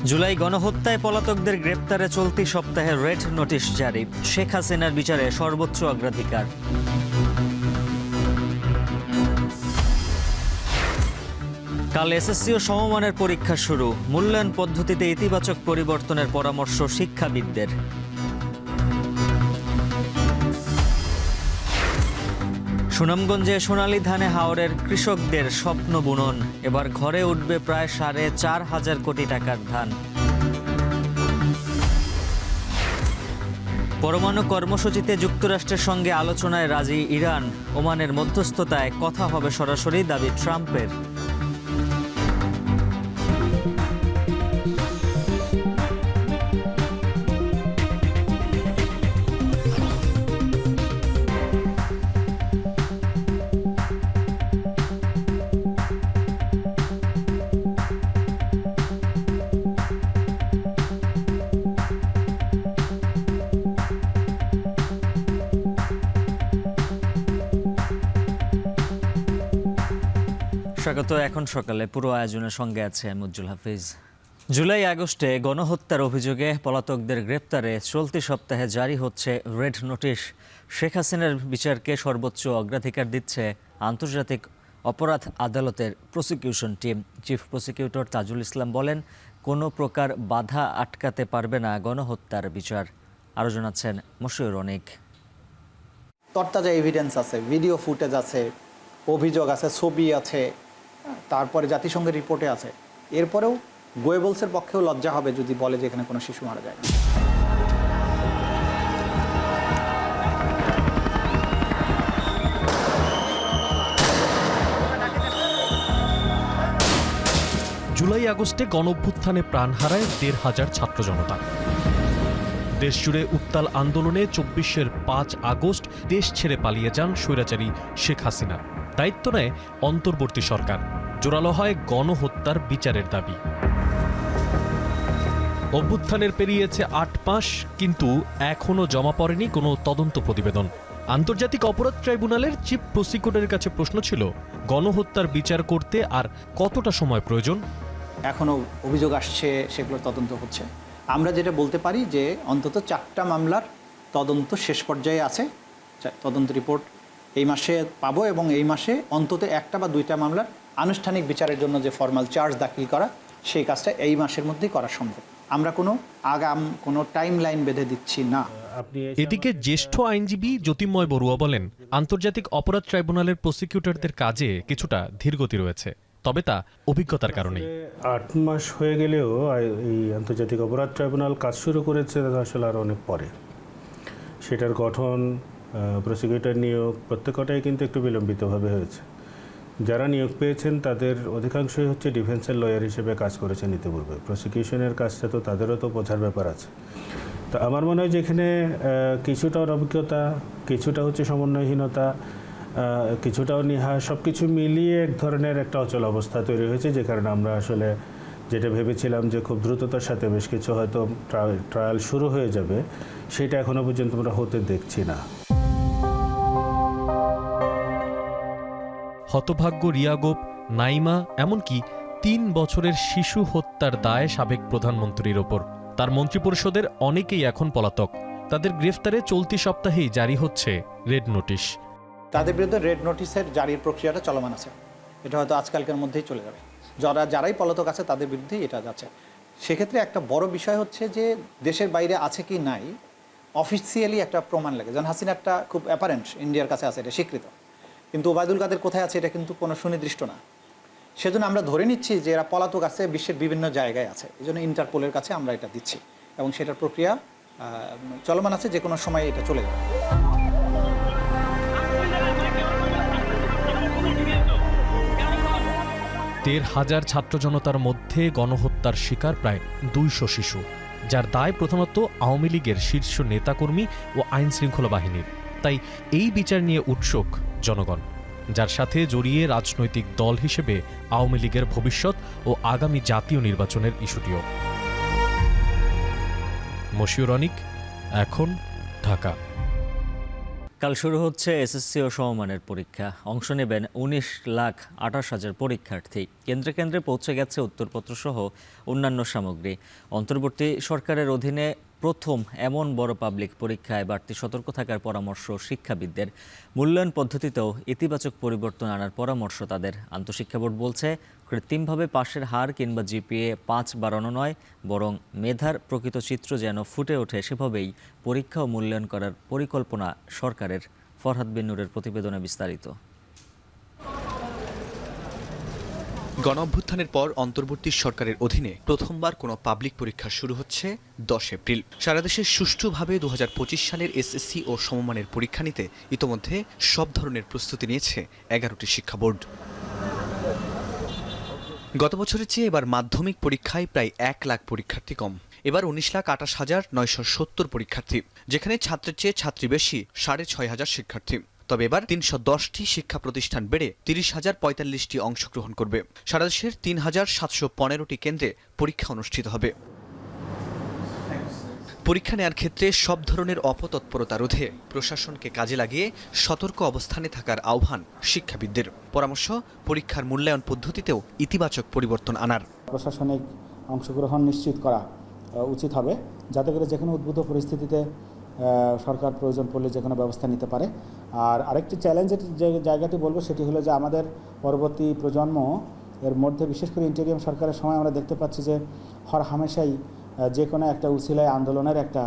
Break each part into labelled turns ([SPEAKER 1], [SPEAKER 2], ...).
[SPEAKER 1] জুলাই গণহত্যায় পলাতকদের গ্রেপ্তারে চলতি সপ্তাহে red notice জারি। শেখ হাসিনার বিচারে সর্বোচ্চ অগ্রাধিকার। কাল এসএসসি ও সমমানের পরীক্ষা শুরু। মূল্যায়ন পদ্ধতিতে ইতিবাচক পরিবর্তনের পরামর্শ শিক্ষাবিদদের। সুনামগঞ্জে সোনালী ধানে হাওরের কৃষকদের স্বপ্ন বুনন। এবার ঘরে উঠবে প্রায় 4,500 কোটি টাকার ধান। পরমাণু কর্মসূচিতে যুক্তরাষ্ট্রের সঙ্গে আলোচনায় রাজি ইরান। ওমানের মধ্যস্থতায় কথা হবে সরাসরি, দাবি ট্রাম্পের। স্বাগত। এখন সকালে পুরো আয়োজনের সঙ্গে আছে আমি উজ্জ্বল হাফিজ। জুলাই আগস্টে গণহত্যার অভিযোগে পলাতকদের গ্রেপ্তারে চলতি সপ্তাহে জারি হচ্ছে রেড নোটিশ। শেখ হাসিনার বিচারকে সর্বোচ্চ অগ্রাধিকার দিচ্ছে আন্তর্জাতিক অপরাধ আদালতের prosecution team. Chief prosecutor Tajul Islam বলেন, কোনো প্রকার বাধা আটকাতে পারবে না গণহত্যার বিচার। আরও জানাচ্ছেন মশিউর অনিক।
[SPEAKER 2] তরতাজা এভিডেন্স আছে, ভিডিও ফুটেজ আছে, অভিযোগ আছে, ছবি আছে, তারপরে জাতিসংঘের রিপোর্টে আছে। এরপরেও গোয়েবলসের পক্ষেও লজ্জা হবে যদি বলে যে এখানে কোনো শিশু মারা যায়।
[SPEAKER 3] জুলাই আগস্টে গণঅভ্যুত্থানে প্রাণ হারায় 1,500 ছাত্র জনতা। দেশজুড়ে উত্তাল আন্দোলনে 24-এর 5 আগস্ট দেশ ছেড়ে পালিয়ে যান স্বৈরাচারী শেখ হাসিনা। দায়িত্ব নেয় অন্তর্বর্তী সরকার। জোরালো হয় গণহত্যার বিচারের দাবি। অভ্যুত্থানের পেরিয়েছে 8 মাস, কিন্তু এখনও জমা পড়েনি কোনো তদন্ত প্রতিবেদন। আন্তর্জাতিক অপরাধ ট্রাইব্যুনালের চিফ প্রসিকিউটরের কাছে প্রশ্ন ছিল, গণহত্যার বিচার করতে আর কতটা সময় প্রয়োজন?
[SPEAKER 2] এখনও অভিযোগ আসছে, সেগুলোর তদন্ত হচ্ছে। আমরা যেটা বলতে পারি যে অন্তত 4টা মামলার তদন্ত শেষ পর্যায়ে আছে। তদন্ত রিপোর্ট এই মাসে পাবো এবং এই মাসে অন্তত 1টা বা 2টা মামলার আনুষ্ঠানিক বিচারের জন্য যে ফর্মাল চার্জ দাখিল করা, সেই কাজটা এই মাসের মধ্যেই করা সম্ভব। আমরা কোনো টাইম লাইন বেঁধে দিচ্ছি না।
[SPEAKER 3] এদিকে জ্যেষ্ঠ আইনজীবী জ্যোতির্ময় বড়ুয়া বলেন, আন্তর্জাতিক অপরাধ ট্রাইব্যুনালের প্রসিকিউটরদের কাজে কিছুটা ধীরগতি রয়েছে, তবে তা অভিজ্ঞতার কারণে।
[SPEAKER 4] 8 মাস হয়ে গেলেও এই আন্তর্জাতিক অপরাধ ট্রাইব্যুনাল কাজ শুরু করেছে আসলে আরও অনেক পরে। সেটার গঠন, প্রসিকিউটর নিয়োগ প্রত্যেকটাই কিন্তু একটু বিলম্বিতভাবে হয়েছে। যারা নিয়োগ পেয়েছেন তাদের অধিকাংশই হচ্ছে ডিফেন্সের লয়ার হিসেবে কাজ করেছেন ইতিপূর্বে। প্রসিকিউশনের কাজটা তো তাদেরও তো বোঝার ব্যাপার আছে। তো আমার মনে হয় যে এখানে কিছুটা অভিজ্ঞতা, কিছুটা হচ্ছে সমন্বয়হীনতা, কিছুটাও নিহা, সব কিছু মিলিয়ে এক ধরনের একটা অচল অবস্থা তৈরি হয়েছে, যে কারণে আমরা আসলে যেটা ভেবেছিলাম যে খুব দ্রুততার সাথে বেশ কিছু হয়তো ট্রায়াল শুরু হয়ে যাবে, সেটা এখনো পর্যন্ত আমরা হতে দেখছি না।
[SPEAKER 3] হতভাগ্য রিয়া গোপ, নাইমা, এমনকি 3 বছরের শিশু হত্যার দায় সাবেক প্রধানমন্ত্রীর ওপর। তার মন্ত্রিপরিষদের অনেকেই এখন পলাতক। তাদের গ্রেফতারে চলতি সপ্তাহেই জারি হচ্ছে রেড নোটিশ।
[SPEAKER 2] তাদের বিরুদ্ধে রেড নোটিশের জারির প্রক্রিয়াটা চলমান আছে। এটা হয়তো আজকালকের মধ্যেই চলে যাবে। যারাই পলাতক আছে তাদের বিরুদ্ধেই এটা যাচ্ছে। সেক্ষেত্রে একটা বড় বিষয় হচ্ছে যে দেশের বাইরে আছে কি নাই অফিসিয়ালি একটা প্রমাণ লাগে। যেমন হাসিনাটা খুব অ্যাপারেন্ট, ইন্ডিয়ার কাছে আছে, এটা স্বীকৃত, কিন্তু ওবায়দুল কাদের কোথায় আছে এটা কিন্তু কোনো সুনির্দিষ্ট না। সেজন্য আমরা ধরে নিচ্ছি যে এরা পলাতক আছে, বিশ্বের বিভিন্ন জায়গায় আছে। এই জন্য ইন্টারপোলের কাছে আমরা এটা দিচ্ছি এবং সেটার প্রক্রিয়া চলমান আছে, যে কোনো সময় এটা চলে যাবে।
[SPEAKER 3] দেড় হাজার ছাত্র জনতার মধ্যে গণহত্যার শিকার প্রায় 200 শিশু, যার দায় প্রধানত আওয়ামী লীগের শীর্ষ নেতাকর্মী ও আইন শৃঙ্খলা বাহিনীর। তাই এই বিচার নিয়ে উৎসুক জনগণ, যার সাথে জড়িয়ে রাজনৈতিক দল হিসেবে আওয়ামী লীগের ভবিষ্যৎ ও আগামী জাতীয় নির্বাচনের ইস্যুটিও। মশিউর অনিক, এখন, ঢাকা।
[SPEAKER 1] কাল শুরু হচ্ছে এসএসসি ও সমমানের পরীক্ষা। অংশ নেবেন 19,28,000 পরীক্ষার্থী। কেন্দ্রে কেন্দ্রে পৌঁছে গেছে উত্তরপত্র সহ অন্যান্য সামগ্রী। অন্তর্বর্তী সরকারের অধীনে প্রথম এমন বড় পাবলিক পরীক্ষায় বাড়তি সতর্ক থাকার পরামর্শ শিক্ষাবিদদের। মূল্যায়ন পদ্ধতিতেও ইতিবাচক পরিবর্তন আনার পরামর্শ তাদের। আন্তঃশিক্ষা বোর্ড বলছে, কৃত্রিমভাবে পাশের হার কিংবা জিপিএ 5 বাড়ানো নয়, বরং মেধার প্রকৃত চিত্র যেন ফুটে ওঠে সেভাবেই পরীক্ষা ও মূল্যায়ন করার পরিকল্পনা সরকারের। ফরহাদ বিন নূরের প্রতিবেদনে বিস্তারিত।
[SPEAKER 5] গণঅভ্যুত্থানের পর অন্তর্বর্তী সরকারের অধীনে প্রথমবার কোনো পাবলিক পরীক্ষা শুরু হচ্ছে 10 এপ্রিল। সারা দেশে সুষ্ঠুভাবে 2025 সালের এসএসসি ও সমমানের পরীক্ষা নিতে ইতোমধ্যে সব ধরনের প্রস্তুতি নিয়েছে 11টি শিক্ষা বোর্ড। গত বছরের চেয়ে এবার মাধ্যমিক পরীক্ষায় প্রায় 1 লাখ পরীক্ষার্থী কম। এবার 19,28,970 পরীক্ষার্থী, যেখানে ছাত্রের চেয়ে ছাত্রী বেশি 6,500 শিক্ষার্থী। তবে এবার 310টি শিক্ষা প্রতিষ্ঠান বেড়ে 30,045টি অংশগ্রহণ করবে। সারা দেশের 3,715টি কেন্দ্রে পরীক্ষা অনুষ্ঠিত হবে। পরীক্ষা নেয়ার ক্ষেত্রে সব ধরনের অপতৎপরতা রোধে প্রশাসনকে কাজে লাগিয়ে সতর্ক অবস্থানে থাকার আহ্বান শিক্ষাবিদদের। পরামর্শ, পরীক্ষার মূল্যায়ন পদ্ধতিতেও ইতিবাচক পরিবর্তন আনার।
[SPEAKER 6] প্রশাসনিক অংশগ্রহণ নিশ্চিত করা উচিত হবে, যাতে করে যে কোনো উদ্ভূত পরিস্থিতিতে সরকার প্রয়োজন পড়লে যে কোনো ব্যবস্থা নিতে পারে। আর আরেকটি চ্যালেঞ্জের যে জায়গাটি বলবো সেটি হলো যে আমাদের পরবর্তী প্রজন্ম এর মধ্যে, বিশেষ করে ইন্টেরিয়াম সরকারের সময় আমরা দেখতে পাচ্ছি যে হর হামেশাই যে কোনো একটা উছিলায় আন্দোলনের একটা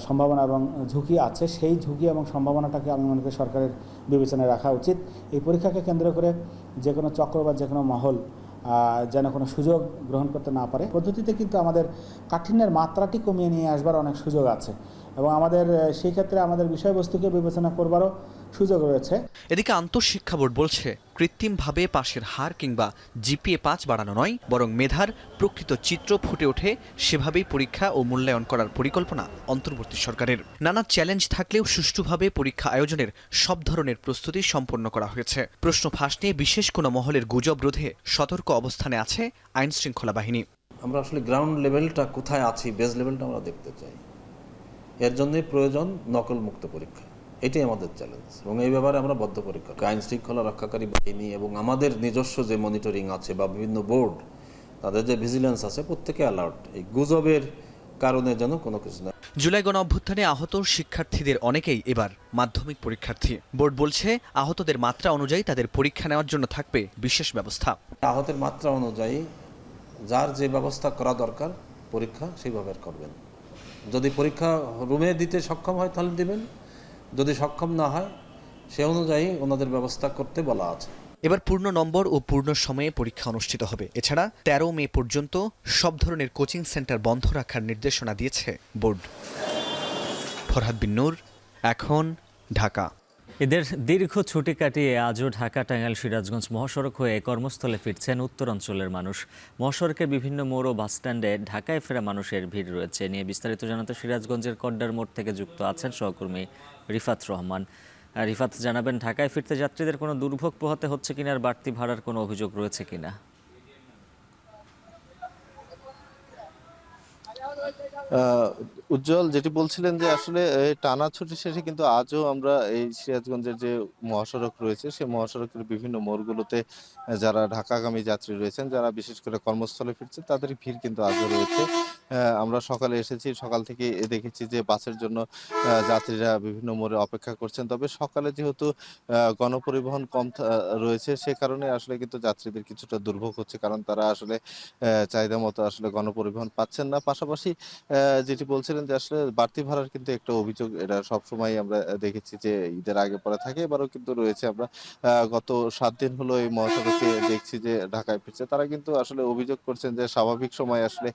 [SPEAKER 6] সম্ভাবনা এবং ঝুঁকি আছে। সেই ঝুঁকি এবং সম্ভাবনাটাকে আমি মনে করি সরকারের বিবেচনায় রাখা উচিত। এই পরীক্ষাকে কেন্দ্র করে যে কোনো চক্র বা যে কোনো মহল যেন কোনো সুযোগ গ্রহণ করতে না পারে। পদ্ধতিতে কিন্তু আমাদের কাঠিন্যের মাত্রাটি কমিয়ে নিয়ে আসবার অনেক সুযোগ আছে এবং আমাদের সেই ক্ষেত্রে আমাদের বিষয়বস্তুকে বিবেচনা করবারও সুযোগ রয়েছে।
[SPEAKER 5] এদিকে আন্তঃশিক্ষা বোর্ড বলছে, কৃত্রিমভাবে পাশের হার কিংবা জিপিএ 5 বাড়ানো নয়, বরং মেধার প্রকৃত চিত্র ফুটে ওঠে সেভাবেই পরীক্ষা ও মূল্যায়ন করার পরিকল্পনা অন্তর্বর্তী সরকারের। নানা চ্যালেঞ্জ থাকলেও সুষ্ঠুভাবে পরীক্ষা আয়োজনের সব ধরনের প্রস্তুতি সম্পন্ন করা হয়েছে। প্রশ্ন ফাঁস নিয়ে বিশেষ কোনো মহলের গুজব রোধে সতর্ক অবস্থানে আছে আইন শৃঙ্খলা বাহিনী।
[SPEAKER 7] আমরা আসলে গ্রাউন্ড লেভেলটা কোথায় আছি, বেস লেভেলটা আমরা দেখতে চাই। এর জন্যই প্রয়োজন নকল মুক্ত পরীক্ষা। এটাই আমাদের চ্যালেঞ্জ এবং এই ব্যাপারে আমরা বদ্ধপরিকর। আইন শৃঙ্খলা রক্ষাকারী বাহিনী এবং আমাদের নিজস্ব যে মনিটরিং আছে বা বিভিন্ন বোর্ড, তাদের যে ভিজিলেন্স আছে, প্রত্যেকে অ্যালার্ট, এই গুজবের কারণে যেন কোনো কিছু না।
[SPEAKER 5] জুলাই গণঅভ্যুত্থানে আহত শিক্ষার্থীদের অনেকেই এবার মাধ্যমিক পরীক্ষার্থী। বোর্ড বলছে, আহতদের মাত্রা অনুযায়ী তাদের পরীক্ষা নেওয়ার জন্য থাকবে বিশেষ ব্যবস্থা।
[SPEAKER 7] আহতের মাত্রা অনুযায়ী যার যে ব্যবস্থা করা দরকার পরীক্ষা সেইভাবে করবেন। যদি পরীক্ষা রুমে দিতে সক্ষম হয় তাহলে দিবেন, যদি সক্ষম না হয় সে অনুযায়ী ওনাদের ব্যবস্থা করতে বলা আছে।
[SPEAKER 5] এবার পূর্ণ নম্বর ও পূর্ণ সময়ে পরীক্ষা অনুষ্ঠিত হবে। এছাড়া 13 মে পর্যন্ত সব ধরনের কোচিং সেন্টার বন্ধ রাখার নির্দেশনা দিয়েছে বোর্ড। ফরহাদ বিন নূর, এখন, ঢাকা।
[SPEAKER 1] এদের দীর্ঘ ছুটি কাটিয়ে আজও ঢাকা, টাঙ্গাইল, সিরাজগঞ্জ মহাসড়ক হয়ে কর্মস্থলে ফিরছেন উত্তরাঞ্চলের মানুষ। মহাসড়কের বিভিন্ন মোড় ও বাসস্ট্যান্ডে ঢাকায় ফেরা মানুষের ভিড় রয়েছে। নিয়ে বিস্তারিত জানাতে সিরাজগঞ্জের কড্ডার মোড় থেকে যুক্ত আছেন সহকর্মী রিফাত রহমান। রিফাত, জানাবেন ঢাকায় ফিরতে যাত্রীদের কোনো দুর্ভোগ পোহাতে হচ্ছে কিনা, আর বাড়তি ভাড়ার কোনো অভিযোগ রয়েছে কিনা?
[SPEAKER 8] উজ্জ্বল, যেটি বলছিলেন যে আসলে টানা ছুটি শেষে কিন্তু আজও আমরা এই সিরাজগঞ্জের যে মহাসড়ক রয়েছে সেই মহাসড়কের বিভিন্ন মোড়গুলোতে যারা ঢাকাগামী যাত্রী রয়েছেন, যারা বিশেষ করে কর্মস্থলে ফিরছেন, তাদের ভিড় কিন্তু আজও রয়েছে। আমরা সকালে এসেছি, সকাল থেকে দেখেছি যে বাসের জন্য যাত্রীরা বিভিন্ন মোড়ে অপেক্ষা করছেন। তবে সকালে যেহেতু গণপরিবহন কম রয়েছে, সে কারণে আসলে কিন্তু যাত্রীদের কিছুটা দুর্ভোগ হচ্ছে, কারণ তারা আসলে চাহিদা মতো আসলে গণপরিবহন পাচ্ছেন না। পাশাপাশি যেটি বলছিলেন যে আসলে বাড়তি ভাড়ার কিন্তু একটা অভিযোগ, এটা সবসময় আমরা দেখেছি যে ঈদের আগে পরে থাকে, এবারও কিন্তু রয়েছে। আমরা গত 7 দিন হলো এই মহাসড়কে দেখছি যে ঢাকায় ফিরছে, তারা কিন্তু আসলে অভিযোগ করছেন যে স্বাভাবিক সময় আসলে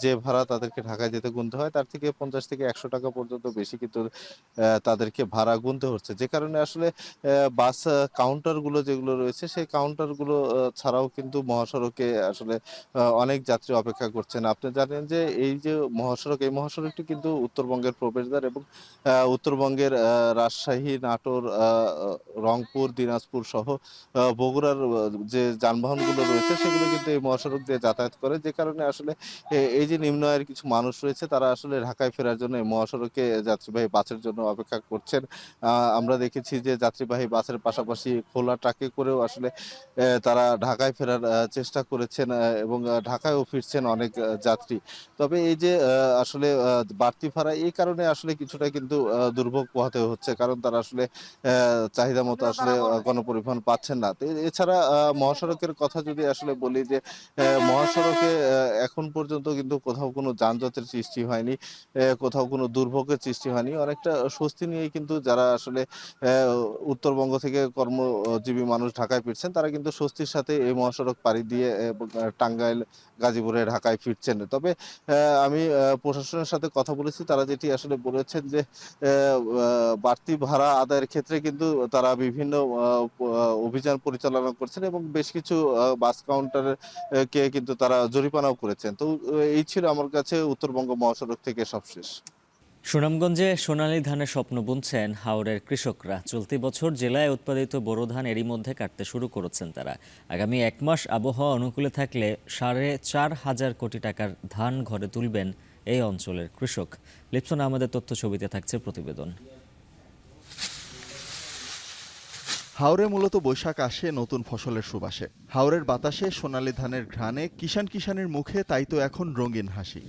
[SPEAKER 8] যে ভাড়া তাদেরকে ঢাকায় যেতে গুনতে হয়, তার থেকে 50 থেকে 100 টাকা পর্যন্ত বেশি কিন্তু তাদেরকে ভাড়া গুনতে হচ্ছে। যে কারণে আসলে বাস কাউন্টারগুলো যেগুলো রয়েছে, সেই কাউন্টারগুলো ছাড়াও কিন্তু মহাসড়কে আসলে অনেক যাত্রী অপেক্ষা করছেন। আপনি জানেন যে এই এই যে মহাসড়ক, এই মহাসড়কটি কিন্তু উত্তরবঙ্গের প্রবেশদ্বার এবং উত্তরবঙ্গের রাজশাহী, নাটোর, রংপুর, দিনাজপুর সহ বগুড়ার যে যানবাহনগুলো রয়েছে সেগুলো কিন্তু এই মহাসড়ক দিয়ে যাতায়াত করে, যে কারণে আসলে এই যে নিম্ন আয়ের কিছু মানুষ রয়েছে তারা আসলে ঢাকায় ফেরার জন্য এই মহাসড়কে যাত্রীবাহী বাসের জন্য অপেক্ষা করছেন। আমরা দেখেছি যে যাত্রীবাহী বাসের পাশাপাশি খোলা ট্রাকে করেও আসলে তারা ঢাকায় ফেরার চেষ্টা করেছেন এবং ঢাকায়ও ফিরছেন অনেক যাত্রী। তবে এই যে আসলে বাড়তি ভাড়া, এই কারণে আসলে কিছুটা কিন্তু দুর্ভোগ পোহাতে হচ্ছে, কারণ তারা আসলে চাহিদা মতো আসলে গণপরিবহন পাচ্ছেন না। তো এছাড়া মহাসড়কের কথা যদি আসলে বলি যে মহাসড়কে এখন পর্যন্ত কিন্তু কোথাও কোনো যানজটের সৃষ্টি হয়নি, কোথাও কোনো দুর্ভোগের সৃষ্টি হয়নি। অনেকটা স্বস্তি নিয়েই কিন্তু যারা আসলে উত্তরবঙ্গ থেকে কর্মজীবী মানুষ ঢাকায় ফিরছেন তারা কিন্তু স্বস্তির সাথে এই মহাসড়ক পাড়ি দিয়ে টাঙ্গাইল, গাজীপুরে ঢাকায় ফিরছেন। তবে আমি প্রশাসনের সাথে কথা বলেছি, তারা যেটি আসলে বলেছেন যে বাড়তি ভাড়া আদায়ের ক্ষেত্রে কিন্তু তারা বিভিন্ন অভিযান পরিচালনা করছেন এবং বেশ কিছু বাস কাউন্টারে কে কিন্তু তারা জরিমানাও করেছেন। তো এই ছিল আমার কাছে উত্তরবঙ্গ মহাসড়ক থেকে সবশেষ।
[SPEAKER 1] সুনামগঞ্জে সোনালী ধানের স্বপ্ন বুনছেন হাওরের কৃষকরা। চলতি বছর জেলায় উৎপাদিত বোরো ধান এরই মধ্যে কাটতে শুরু করেছেন তারা। আগামী 1 মাস আবহাওয়া অনুকূলে থাকলে 4,500 কোটি টাকার ধান ঘরে তুলবেন এই অঞ্চলের কৃষক। লিপসন আহমেদের তথ্য ছবিতে থাকছে প্রতিবেদন।
[SPEAKER 9] হাওরে মূলত বৈশাখ আসে নতুন ফসলের সুবাসে। হাওরের বাতাসে সোনালী ধানের ঘ্রাণে কিষানের মুখে তাই তো এখন রঙিন হাসি।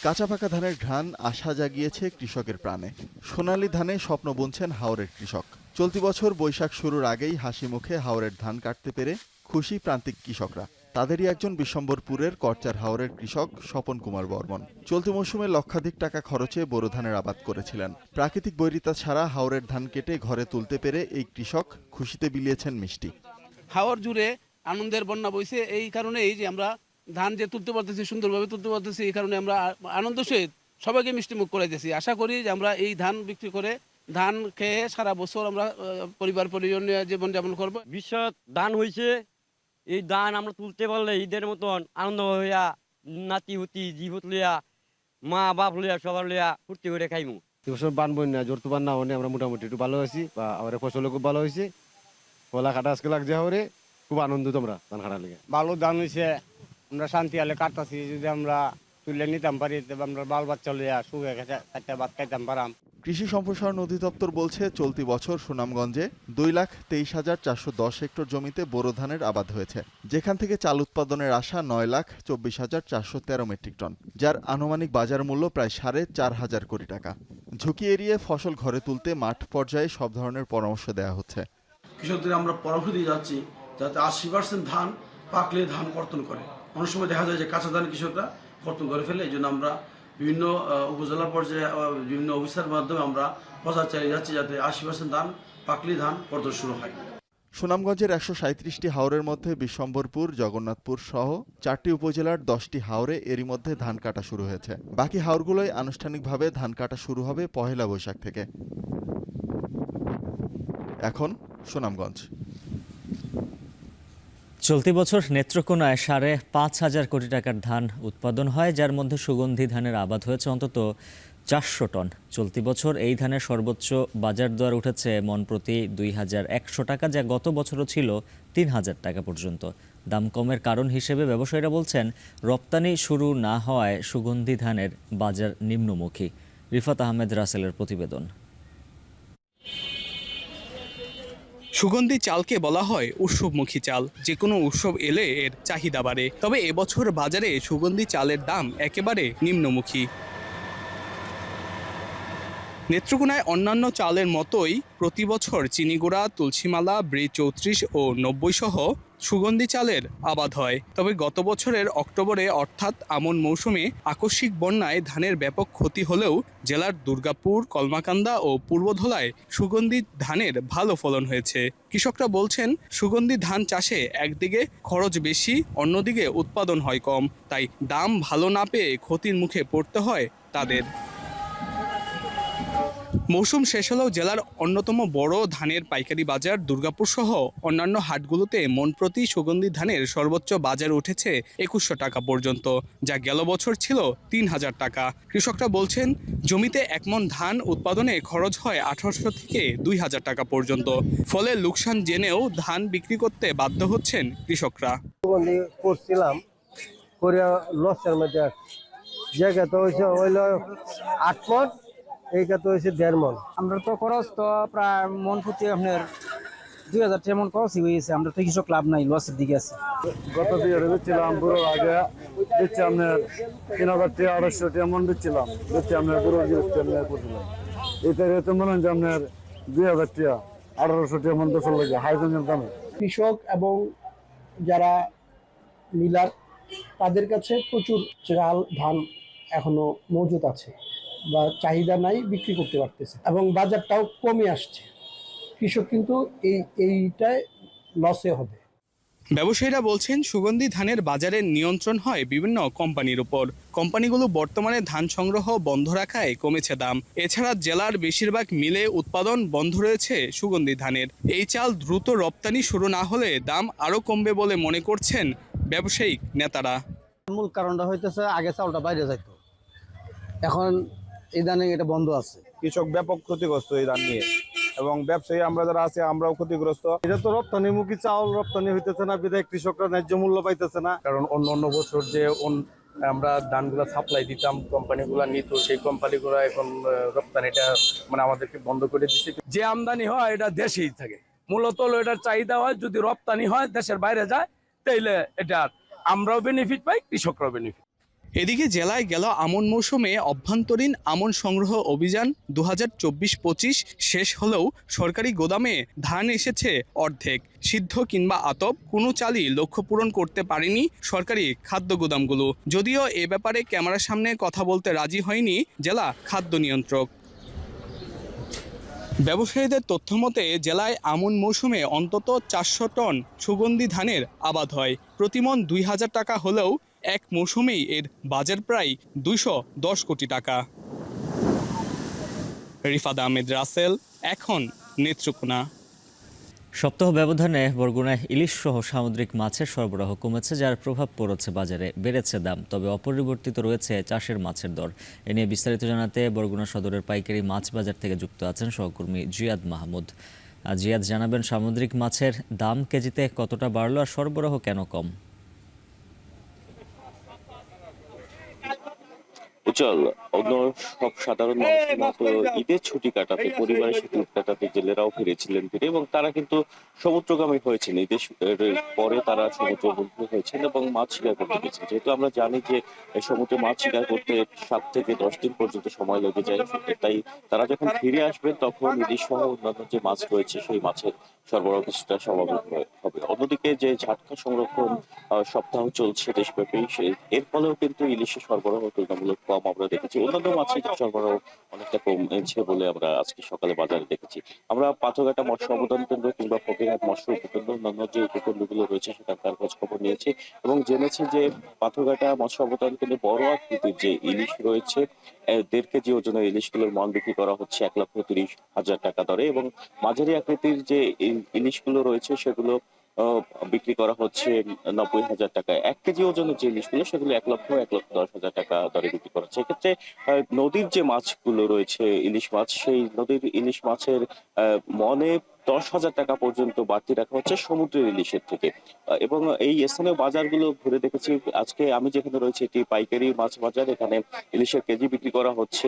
[SPEAKER 9] কাঁচা পাকা ধানের ঘ্রাণ আশা জাগিয়েছে কৃষকের প্রাণে। সোনালী ধানে স্বপ্ন বুনছেন হাওরের কৃষক। চলতি বছর বৈশাখ শুরুর আগেই হাসি মুখে হাওরের ধান কাটতে পেরে খুশি প্রান্তিক কৃষকরা। তাদেরই একজন বিশ্বম্বরপুরের করচার হাওরের কৃষক স্বপন কুমার বর্মন। চলতি মৌসুমে লক্ষাধিক টাকা খরচে বোরো ধানের আবাদ করেছিলেন। প্রাকৃতিক বৈরিতা ছাড়া হাওরের ধান কেটে ঘরে তুলতে পেরে এই কৃষক খুশিতে বিলিয়েছেন মিষ্টি।
[SPEAKER 10] হাওর জুড়ে আনন্দের বন্যা বইছে, এই কারণেই যে আমরা ধান যে তুলতে পারতেছি, সুন্দরভাবে তুলতে পারতেছি, এই কারণে আমরা আনন্দ সহিত সবাইকে মিষ্টি মুখ করাইতেছি। আশা করি যে আমরা এই ধান বিক্রি করে ধান খেয়ে সারা বছর আমরা পরিবার পরিজন নিয়ে জীবনযাপন করবো।
[SPEAKER 11] বিশ্ব ধান হয়েছে, এই ধান আমরা তুলতে পারলে ঈদের মতন আনন্দ হইয়া নাতি হুতি জিহুত লইয়া মা বাপ লইয়া সবার লইয়া ফুর্তি করে খাইমু।
[SPEAKER 12] এবছর বান বন্যা জোরতু বান না হলে আমরা মোটামুটি একটু ভালো আছি, বা আমার ফসলও খুব ভালো হয়েছে। কলা কাটা আজকে লাগছে হরে খুব আনন্দিত আমরা ধান কাটার লেগে।
[SPEAKER 13] ভালো ধান হয়েছে, আমরা শান্তি আলে কাটতাছি। যদি আমরা তুলে নিতাম পারি তবে আমরা বাল বাচ্চা লইয়া সুখে একটা ভাত খাইতাম পারাম।
[SPEAKER 9] কৃষি সম্প্রসারণ অধিদপ্তর বলছে চলতি বছর সুনামগঞ্জে 2,23,410 হেক্টর জমিতে বোরো ধানের আবাদ হয়েছে, যেখান থেকে চাল উৎপাদনের আশা 9,24,413 মেট্রিক টন, যার আনুমানিক বাজার মূল্য প্রায় 4,500 কোটি টাকা। ঝুঁকি এড়িয়ে ফসল ঘরে তুলতে মাঠ পর্যায়ে সব ধরনের পরামর্শ দেওয়া হচ্ছে।
[SPEAKER 14] কৃষকদের আমরা পরামর্শ দিয়ে যাচ্ছি যাতে 80% ধান পাকলে ধান কর্তন করে। অনেক সময় দেখা যায় যে কাঁচা ধান কৃষকরা কর্তন করে ফেলে। এই জন্য আমরা বিভিন্ন উপজেলা পর্যায়ে বিভিন্ন অফিসার মাধ্যমে আমরা প্রচার চালিয়ে যাচ্ছি যাতে 80% ধান পাকলে ধান কর্তন শুরু হয়।
[SPEAKER 9] সুনামগঞ্জের 137টি হাওরের মধ্যে বিশ্বম্বরপুর, জগন্নাথপুর সহ 4টি উপজেলার 10টি হাওরে এরই মধ্যে ধান কাটা শুরু হয়েছে। বাকি হাওরগুলোয় আনুষ্ঠানিকভাবে ধান কাটা শুরু হবে 1 বৈশাখ থেকে। এখন সুনামগঞ্জ।
[SPEAKER 1] চলতি বছর নেত্রকোনায় 5,500 কোটি টাকার ধান উৎপাদন হয়, যার মধ্যে সুগন্ধি ধানের আবাদ হয়েছে অন্তত 400 টন। চলতি বছর এই ধানের সর্বোচ্চ বাজার দর উঠেছে মন প্রতি 2,100 টাকা, যা গত বছরও ছিল 3,000 টাকা পর্যন্ত। দাম কমের কারণ হিসেবে ব্যবসায়ীরা বলছেন রপ্তানি শুরু না হওয়ায় সুগন্ধি ধানের বাজার নিম্নমুখী। রিফাত আহমেদ রাসেলের প্রতিবেদন।
[SPEAKER 15] সুগন্ধি চালকে বলা হয় উৎসবমুখী চাল। যে কোনো উৎসব এলে এর চাহিদা বাড়ে। তবে এবছর বাজারে সুগন্ধি চালের দাম একেবারে নিম্নমুখী। নেত্রকোনায় অন্যান্য চালের মতোই প্রতি বছর চিনিগুড়া, তুলসীমালা, ব্রি 34 ও 90 সহ সুগন্ধি চালের আবাদ হয়। তবে গত বছরের অক্টোবরে অর্থাৎ আমন মৌসুমে আকস্মিক বন্যায় ধানের ব্যাপক ক্ষতি হলেও জেলার দুর্গাপুর, কলমাকান্দা ও পূর্বধলায় সুগন্ধি ধানের ভালো ফলন হয়েছে। কৃষকরা বলছেন সুগন্ধি ধান চাষে একদিকে খরচ বেশি, অন্যদিকে উৎপাদন হয় কম, তাই দাম ভালো না পেয়ে ক্ষতির মুখে পড়তে হয় তাদের। মৌসুম শেষ হলেও জেলার অন্যতম বড় ধানের পাইকারি বাজার দুর্গাপুর সহ অন্যান্য হাটগুলোতে মন প্রতি সুগন্ধি ধানের সর্বোচ্চ বাজার উঠেছে 2100 টাকা পর্যন্ত, যা গেল বছর ছিল 3000 টাকা। কৃষকরা বলছেন জমিতে 1 মণ ধান উৎপাদনে খরচ হয় 1800 থেকে 2000 টাকা পর্যন্ত। ফলে লোকসান জেনেও ধান বিক্রি করতে বাধ্য হচ্ছেন কৃষকরা।
[SPEAKER 13] করছিলাম করে লসের মধ্যে জায়গা তো হয়েছে হইল 8 মণ, এইটা তো হয়েছে 1.5 মণ। আমরা তো খরচ তো প্রায় মন প্রতি আপনার 2000 টাকা মন খরচই হয়েছে। আমরা তো কৃষক লাভ নাই, লসের দিকে আছে।
[SPEAKER 12] গত বিয়ারে বেচছিলাম পুরো আগে বেচছি আপনার 3000 টাকা 250 টাকা মন বেচছিলাম, বেচছি আপনার পুরো করছিলাম। এতে মনে হয় যে আপনার 2000 টাকা 1800 টাকা মন বেচা লাগে হাইজেনের দামে।
[SPEAKER 13] কৃষক এবং যারা মিলার তাদের কাছে প্রচুর চাল ধান এখনো মজুদ আছে বা চাহিদা নাই, বিক্রি করতে পারতেছে এবং বাজারটাও কমে আসছে। কৃষক কিন্তু এইটায় লসে হবে।
[SPEAKER 15] ব্যবসায়ীরা বলছেন সুগন্ধি ধানের বাজারের নিয়ন্ত্রণ হয় বিভিন্ন কোম্পানির উপর। কোম্পানিগুলো বর্তমানে ধান সংগ্রহ বন্ধ রাখায় কমেছে দাম। এছাড়া জেলার বেশিরভাগ মিলে উৎপাদন বন্ধ রয়েছে সুগন্ধি ধানের। এই চাল দ্রুত রপ্তানি শুরু না হলে দাম আরও কমবে বলে মনে করছেন ব্যবসায়িক নেতারা।
[SPEAKER 13] মূল কারণটা হইতেছে আগে চাউলটা বাইরে যাইতো, এখন ইদানিং এটা বন্ধ আছে।
[SPEAKER 12] কৃষক ব্যাপক ক্ষতিগ্রস্ত এই ধান নিয়ে এবং ব্যবসায়ী আমরা যারা আছে আমরাও ক্ষতিগ্রস্ত। এটা তো রপ্তানিমুখী চাউল রপ্তানি হইতেছে না, বিধায় কৃষকরা ন্যায্য মূল্য পাইতেছে না। কারণ অন্য বছর যে আমরা ধানগুলা সাপ্লাই দিতাম, কোম্পানিগুলা নিত, সেই কোম্পানিগুলো এখন রপ্তানিটা মানে আমাদেরকে বন্ধ করে দিচ্ছে।
[SPEAKER 10] যে আমদানি হয় এটা দেশেই থাকে, মূলত এটার চাহিদা হয়। যদি রপ্তানি হয় দেশের বাইরে যায় তাইলে এটা আমরাও বেনিফিট পাই, কৃষকরাও বেনিফিট।
[SPEAKER 15] এদিকে জেলায় গেল আমন মৌসুমে অভ্যন্তরীণ আমন সংগ্রহ অভিযান 2024-25 শেষ হলেও সরকারি গোদামে ধান এসেছে অর্ধেক। সিদ্ধ কিংবা আতপ কোনো চালই লক্ষ্য পূরণ করতে পারেনি সরকারি খাদ্য গোদামগুলো। যদিও এ ব্যাপারে ক্যামেরার সামনে কথা বলতে রাজি হয়নি জেলা খাদ্য নিয়ন্ত্রক। ব্যবসায়ীদের তথ্য মতে জেলায় আমন মৌসুমে অন্তত 400 টন সুগন্ধি ধানের আবাদ হয়। প্রতিমণ 2000 টাকা হলেও এক মৌসুমেই এর বাজার প্রায় 210 কোটি টাকা। রিফাত আহমেদ রাসেল, এখন নেত্রকোনা।
[SPEAKER 1] সপ্তাহ ব্যবধানে বরগুনায় ইলিশ সহ সামুদ্রিক মাছের সরবরাহ কমেছে, যার প্রভাব পড়েছে বাজারে। বেড়েছে দাম, তবে অপরিবর্তিত রয়েছে চাষের মাছের দর। এ নিয়ে বিস্তারিত জানাতে বরগুনা সদরের পাইকারি মাছ বাজার থেকে যুক্ত আছেন সহকর্মী জিয়াদ মাহমুদ। জিয়াদ, জানাবেন সামুদ্রিক মাছের দাম কেজিতে কতটা বাড়লো আর সরবরাহ কেন কম?
[SPEAKER 16] উজ্জ্বল, অন্য সব সাধারণ মানুষের মতো ঈদের ছুটি কাটাতে, পরিবারের সাথে ঈদ কাটাতে জেলেরাও ফিরেছিলেন ফিরে, এবং তারা কিন্তু সমুদ্রগামী হয়েছেন। ঈদের পরে তারা সমুদ্রবন্ধী হয়েছেন এবং মাছ শিকার করতে গেছেন। যেহেতু আমরা জানি যে সমুদ্রে মাছ শিকার করতে 7 থেকে 10 দিন পর্যন্ত সময় লেগে যায়, তাই তারা যখন ফিরে আসবেন তখন ইলিশ সহ অন্যান্য যে মাছ রয়েছে সেই মাছের সরবরাহ কিছুটা স্বাভাবিক হবে। অন্যদিকে যে ঝাটকা সংরক্ষণ সপ্তাহ চলছে দেশব্যাপী, এর ফলেও কিন্তু ইলিশের সরবরাহ তুলনামূলক কম আমরা দেখেছি। অন্যান্য মাছের সরবরাহ অনেকটা কমেছে বলে আমরা আজকে সকালে বাজারে দেখেছি। আমরা পাথরঘাটা মৎস্য অবদান কেন্দ্র কিংবা ফকিরহাট মৎস্য উপকেন্দ্র, অন্যান্য যে উপকেন্দ্রগুলো রয়েছে সেখানকার খোঁজ খবর নিয়েছি এবং জেনেছি যে পাথরঘাটা মৎস্য অবদান কেন্দ্রে বড় আকৃতির যে ইলিশ রয়েছে 1.5 কেজি ওজনের ইলিশগুলোর মন বিক্রি করা হচ্ছে 1,30,000 টাকা দরে, এবং মাঝারি আকৃতির যে ইলিশগুলো রয়েছে সেগুলো বিক্রি করা হচ্ছে 90,000 টাকা। 1 কেজি ওজনের যে ইলিশগুলো সেগুলো 1,10,000 টাকা দরে বিক্রি করা হচ্ছে। এক্ষেত্রে নদীর যে মাছগুলো রয়েছে ইলিশ মাছ, সেই নদীর ইলিশ মাছের মনে 10,000 টাকা পর্যন্ত বাড়তি রাখা হচ্ছে সমুদ্রের ইলিশের থেকে। এবং এই স্থানীয় বাজারগুলো ঘুরে দেখেছি। আজকে আমি যেখানে রয়েছে এটি পাইকারি মাছ বাজার, এখানে ইলিশের কেজি বিক্রি করা হচ্ছে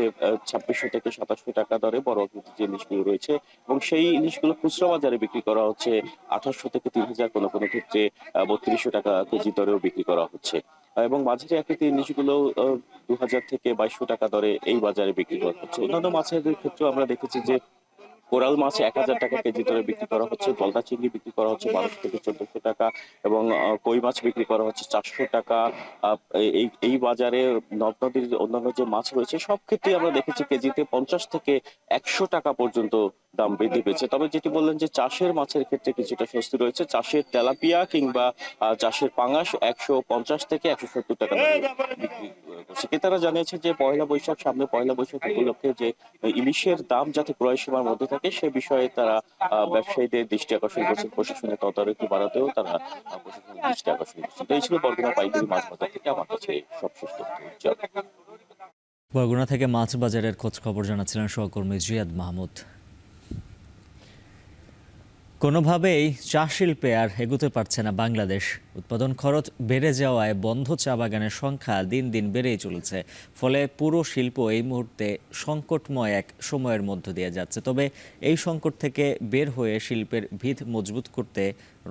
[SPEAKER 16] 2600 থেকে 2700 টাকা দরে বড় আকৃতির যে ইলিশগুলো রয়েছে, এবং সেই ইলিশগুলো খুচরা বাজারে বিক্রি করা হচ্ছে 2800 থেকে 3000, কোনো কোনো ক্ষেত্রে 3200 টাকা কেজি দরেও বিক্রি করা হচ্ছে। এবং মাঝারি আকৃতির ইলিশগুলো 2000 থেকে 2200 টাকা দরে এই বাজারে বিক্রি করা হচ্ছে। অন্যান্য মাছের ক্ষেত্রেও আমরা দেখেছি যে কোরাল মাছ 1000 টাকা কেজি দরে বিক্রি করা হচ্ছে, গলদা চিংড়ি বিক্রি করা হচ্ছে 1200 থেকে 1400 টাকা এবং কই মাছ বিক্রি করা হচ্ছে 400 টাকা। এই বাজারে নদ নদীর অন্যান্য যে মাছ রয়েছে সব ক্ষেত্রেই আমরা দেখেছি কেজিতে 50 থেকে 100 টাকা পর্যন্ত দাম বৃদ্ধি পেয়েছে। তবে যেটি বললেন যে চাষের মাছের ক্ষেত্রে কিছুটা স্বস্তি রয়েছে। চাষের তেলাপিয়া কিংবা চাষের পাঙাশ 150 থেকে 170 টাকা বিক্রি করছে। ক্রেতারা জানিয়েছে যে পয়লা বৈশাখ উপলক্ষে যে ইলিশের দাম যাতে ক্রয় সীমার মধ্যে থাকে সে বিষয়ে তারা ব্যবসায়ীদের দৃষ্টি আকর্ষণ করছে। প্রশাসনের তদারকি বাড়াতেও তারা প্রশাসনের দৃষ্টি আকর্ষণ করছে। তো এই ছিল বরগুনা পাইকারি মাছ বাজার থেকে আমার কাছে সবশেষ তথ্য।
[SPEAKER 1] বরগুনা থেকে মাছ বাজারের খোঁজ খবর জানাচ্ছিলেন সহকর্মী জিয়াদ মাহমুদ। কোনোভাবেই চা শিল্পে আর এগুতে পারছে না বাংলাদেশ। উৎপাদন খরচ বেড়ে যাওয়ায় বন্ধ চা বাগানের সংখ্যা দিন দিন বেড়েই চলেছে। ফলে পুরো শিল্প এই মুহূর্তে সংকটময় এক সময়ের মধ্য দিয়ে যাচ্ছে। তবে এই সংকট থেকে বের হয়ে শিল্পের ভিত মজবুত করতে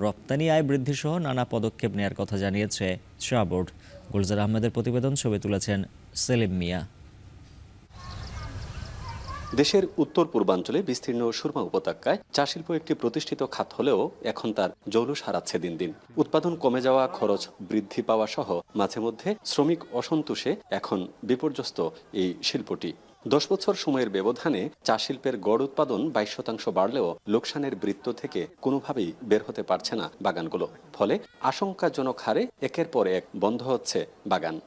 [SPEAKER 1] রপ্তানি আয় বৃদ্ধি সহ নানা পদক্ষেপ নেওয়ার কথা জানিয়েছে চা বোর্ড। গুলজার আহমেদের প্রতিবেদন, ছবি তুলেছেন সেলিম মিয়া।
[SPEAKER 17] দেশের উত্তর পূর্বাঞ্চলে বিস্তীর্ণ সুরমা উপত্যকায় চা শিল্প একটি প্রতিষ্ঠিত খাত হলেও এখন তার জৌলুস হারাচ্ছে দিন দিন। উৎপাদন কমে যাওয়া, খরচ বৃদ্ধি পাওয়া সহ মাঝে মধ্যে শ্রমিক অসন্তোষে এখন বিপর্যস্ত এই শিল্পটি। 10 বছর সময়ের ব্যবধানে চা শিল্পের গড় উৎপাদন 22% বাড়লেও লোকসানের বৃত্ত থেকে কোনোভাবেই বের হতে পারছে না বাগানগুলো। ফলে আশঙ্কাজনক হারে একের পর এক বন্ধ হচ্ছে বাগান।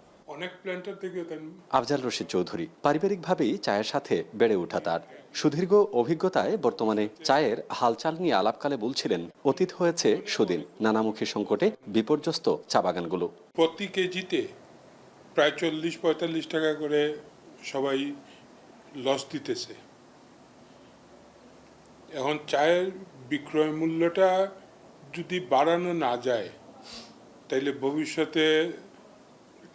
[SPEAKER 17] আফজাল রশিদ চৌধুরী পারিবারিকভাবেই চায়ের সাথে বেড়ে ওঠা তার সুদীর্ঘ অভিজ্ঞতায় বর্তমানে চায়ের হালচাল নিয়ে আলাপকালে বলছিলেন অতীত হয়েছে সুদিন, নানামুখী সংকটে বিপর্যস্ত চা বাগানগুলো।
[SPEAKER 18] প্রতি কেজিতে প্রায় 40-45 টাকা করে সবাই লস দিতেছে। এখন চায়ের বিক্রয় মূল্যটা যদি বাড়ানো না যায় তাইলে ভবিষ্যতে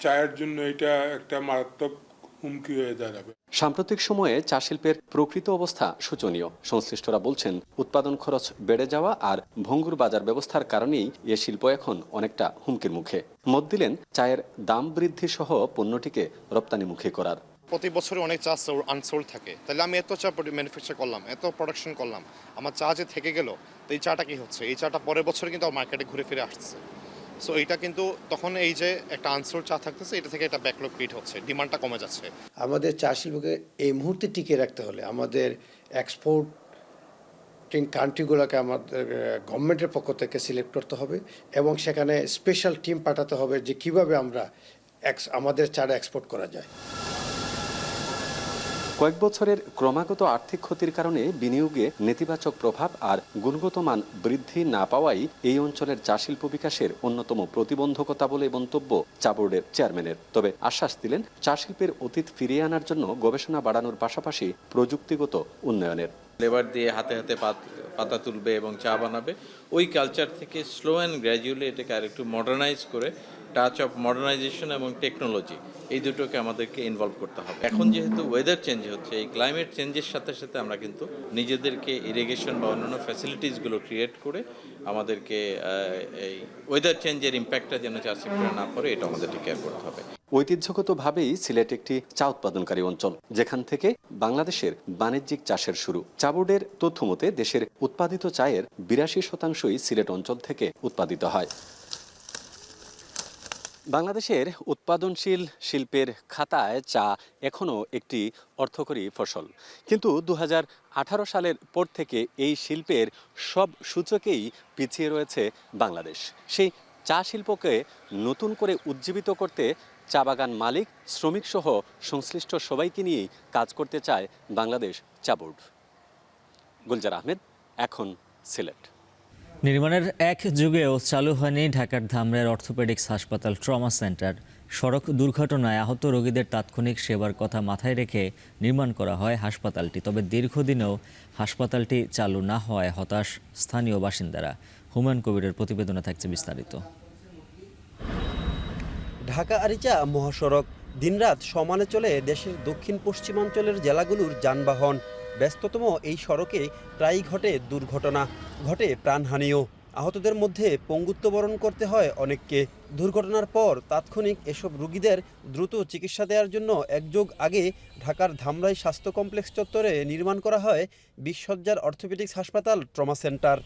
[SPEAKER 18] চায়ের জন্য এটা একটা মারাত্মক হুমকি হয়ে দাঁড়াবে।
[SPEAKER 17] সাম্প্রতিক সময়ে চা শিল্পের প্রকৃত অবস্থা শোচনীয়। সংশ্লিষ্টরা বলছেন উৎপাদন খরচ বেড়ে যাওয়া আর ভঙ্গুর বাজার ব্যবস্থার কারণেই এ শিল্প এখন অনেকটা হুমকির মুখে। মত দিলেন চায়ের দাম বৃদ্ধি সহ পণ্যটিকে রপ্তানিমুখী করার।
[SPEAKER 19] প্রতি বছরে অনেক চা আনসোল্ড থাকে, তাহলে আমি এত চা ম্যানুফ্যাকচার করলাম, এত প্রোডাকশন করলাম, আমার চা যে থেকে গেল, তো এই চাটা কি হচ্ছে? এই চাটা পরের বছর কিন্তু মার্কেটে ঘুরে ফিরে আসছে। সো এইটা কিন্তু তখন এই যে একটা আনসোল্ড চা থাকতেছে, এটা থেকে একটা ব্যাকলগ ক্রিয়েট হচ্ছে, ডিমান্ডটা কমে যাচ্ছে।
[SPEAKER 20] আমাদের চা শিল্পকে এই মুহূর্তে টিকিয়ে রাখতে হলে আমাদের এক্সপোর্টিং কান্ট্রিগুলোকে আমাদের গভর্নমেন্টের পক্ষ থেকে সিলেক্ট করতে হবে এবং সেখানে স্পেশাল টিম পাঠাতে হবে যে কিভাবে আমরা আমাদের চাটা এক্সপোর্ট করা যায়।
[SPEAKER 17] কয়েক বছরের ক্রমাগত আর্থিক ক্ষতির কারণে বিনিয়োগে নেতিবাচক প্রভাব আর গুণগত মান বৃদ্ধি না পাওয়াই এই অঞ্চলের চা শিল্প বিকাশের অন্যতম প্রতিবন্ধকতা বলে মন্তব্য চা বোর্ডের চেয়ারম্যানের। তবে আশ্বাস দিলেন চা শিল্পের অতীত ফিরিয়ে আনার জন্য গবেষণা বাড়ানোর পাশাপাশি প্রযুক্তিগত উন্নয়নের।
[SPEAKER 21] লেবার দিয়ে হাতে হাতে পাতা তুলবে এবং চা বানাবে, ওই কালচার থেকে স্লো অ্যান্ড গ্র্যাজুয়ালি এটাকে আরেকটু মডার্নাইজ করে টাচ অফ মডার্নাইজেশন এবং টেকনোলজি এই দুটোকে আমাদেরকে ইনভলভ করতে হবে। এখন যেহেতু ওয়েদার চেঞ্জ হচ্ছে, এই ক্লাইমেট চেঞ্জের সাথে সাথে আমরা কিন্তু নিজেদেরকে ইরিগেশন বা অন্যান্য ফ্যাসিলিটিসগুলো ক্রিয়েট করে আমাদেরকে এই ওয়েদার চেঞ্জের ইম্প্যাক্টটা যেন চা সেক্টরে না পড়ে এটা আমাদেরকে কেয়ার করতে হবে।
[SPEAKER 17] ঐতিহ্যগতভাবেই সিলেট একটি চা উৎপাদনকারী অঞ্চল, যেখান থেকে বাংলাদেশের বাণিজ্যিক চাষের শুরু। চা বোর্ডের তথ্য মতে দেশের উৎপাদিত চায়ের 82% সিলেট অঞ্চল থেকে উৎপাদিত হয়। বাংলাদেশের উৎপাদনশীল শিল্পের খাতায় চা এখনও একটি অর্থকরী ফসল, কিন্তু 2018 সালের পর থেকে এই শিল্পের সব সূচকেই পিছিয়ে রয়েছে বাংলাদেশ। সেই চা শিল্পকে নতুন করে উজ্জীবিত করতে চা বাগান মালিক, শ্রমিক সহ সংশ্লিষ্ট সবাইকে নিয়েই কাজ করতে চায় বাংলাদেশ চা বোর্ড। গুলজার আহমেদ, এখন সিলেট।
[SPEAKER 1] নির্মাণের এক যুগেও চালু হয়নি ঢাকার ধামরাইয়ের অর্থোপেডিক্স হাসপাতাল ট্রমা সেন্টার। সড়ক দুর্ঘটনায় আহত রোগীদের তাৎক্ষণিক সেবার কথা মাথায় রেখে নির্মাণ করা হয় হাসপাতালটি। তবে দীর্ঘদিনেও হাসপাতালটি চালু না হওয়ায় হতাশ স্থানীয় বাসিন্দারা। হুমায়ুন কবিরের প্রতিবেদনে থাকছে বিস্তারিত।
[SPEAKER 22] ঢাকা আরিচা মহাসড়ক দিনরাত সমানে চলে দেশের দক্ষিণ পশ্চিমাঞ্চলের জেলাগুলোর যানবাহন। ব্যস্ততম এই সড়কে প্রায়ই ঘটে দুর্ঘটনা, ঘটে প্রাণহানিও। আহতদের মধ্যে পঙ্গুত্ব বরণ করতে হয় অনেককে। দুর্ঘটনার পর তাৎক্ষণিক এসব রোগীদের দ্রুত চিকিৎসা দেওয়ার জন্য এক যুগ আগে ঢাকার ধামরাই স্বাস্থ্য কমপ্লেক্স চত্বরে নির্মাণ করা হয় 20 শয্যার অর্থোপেডিক্স হাসপাতাল ট্রমা সেন্টার।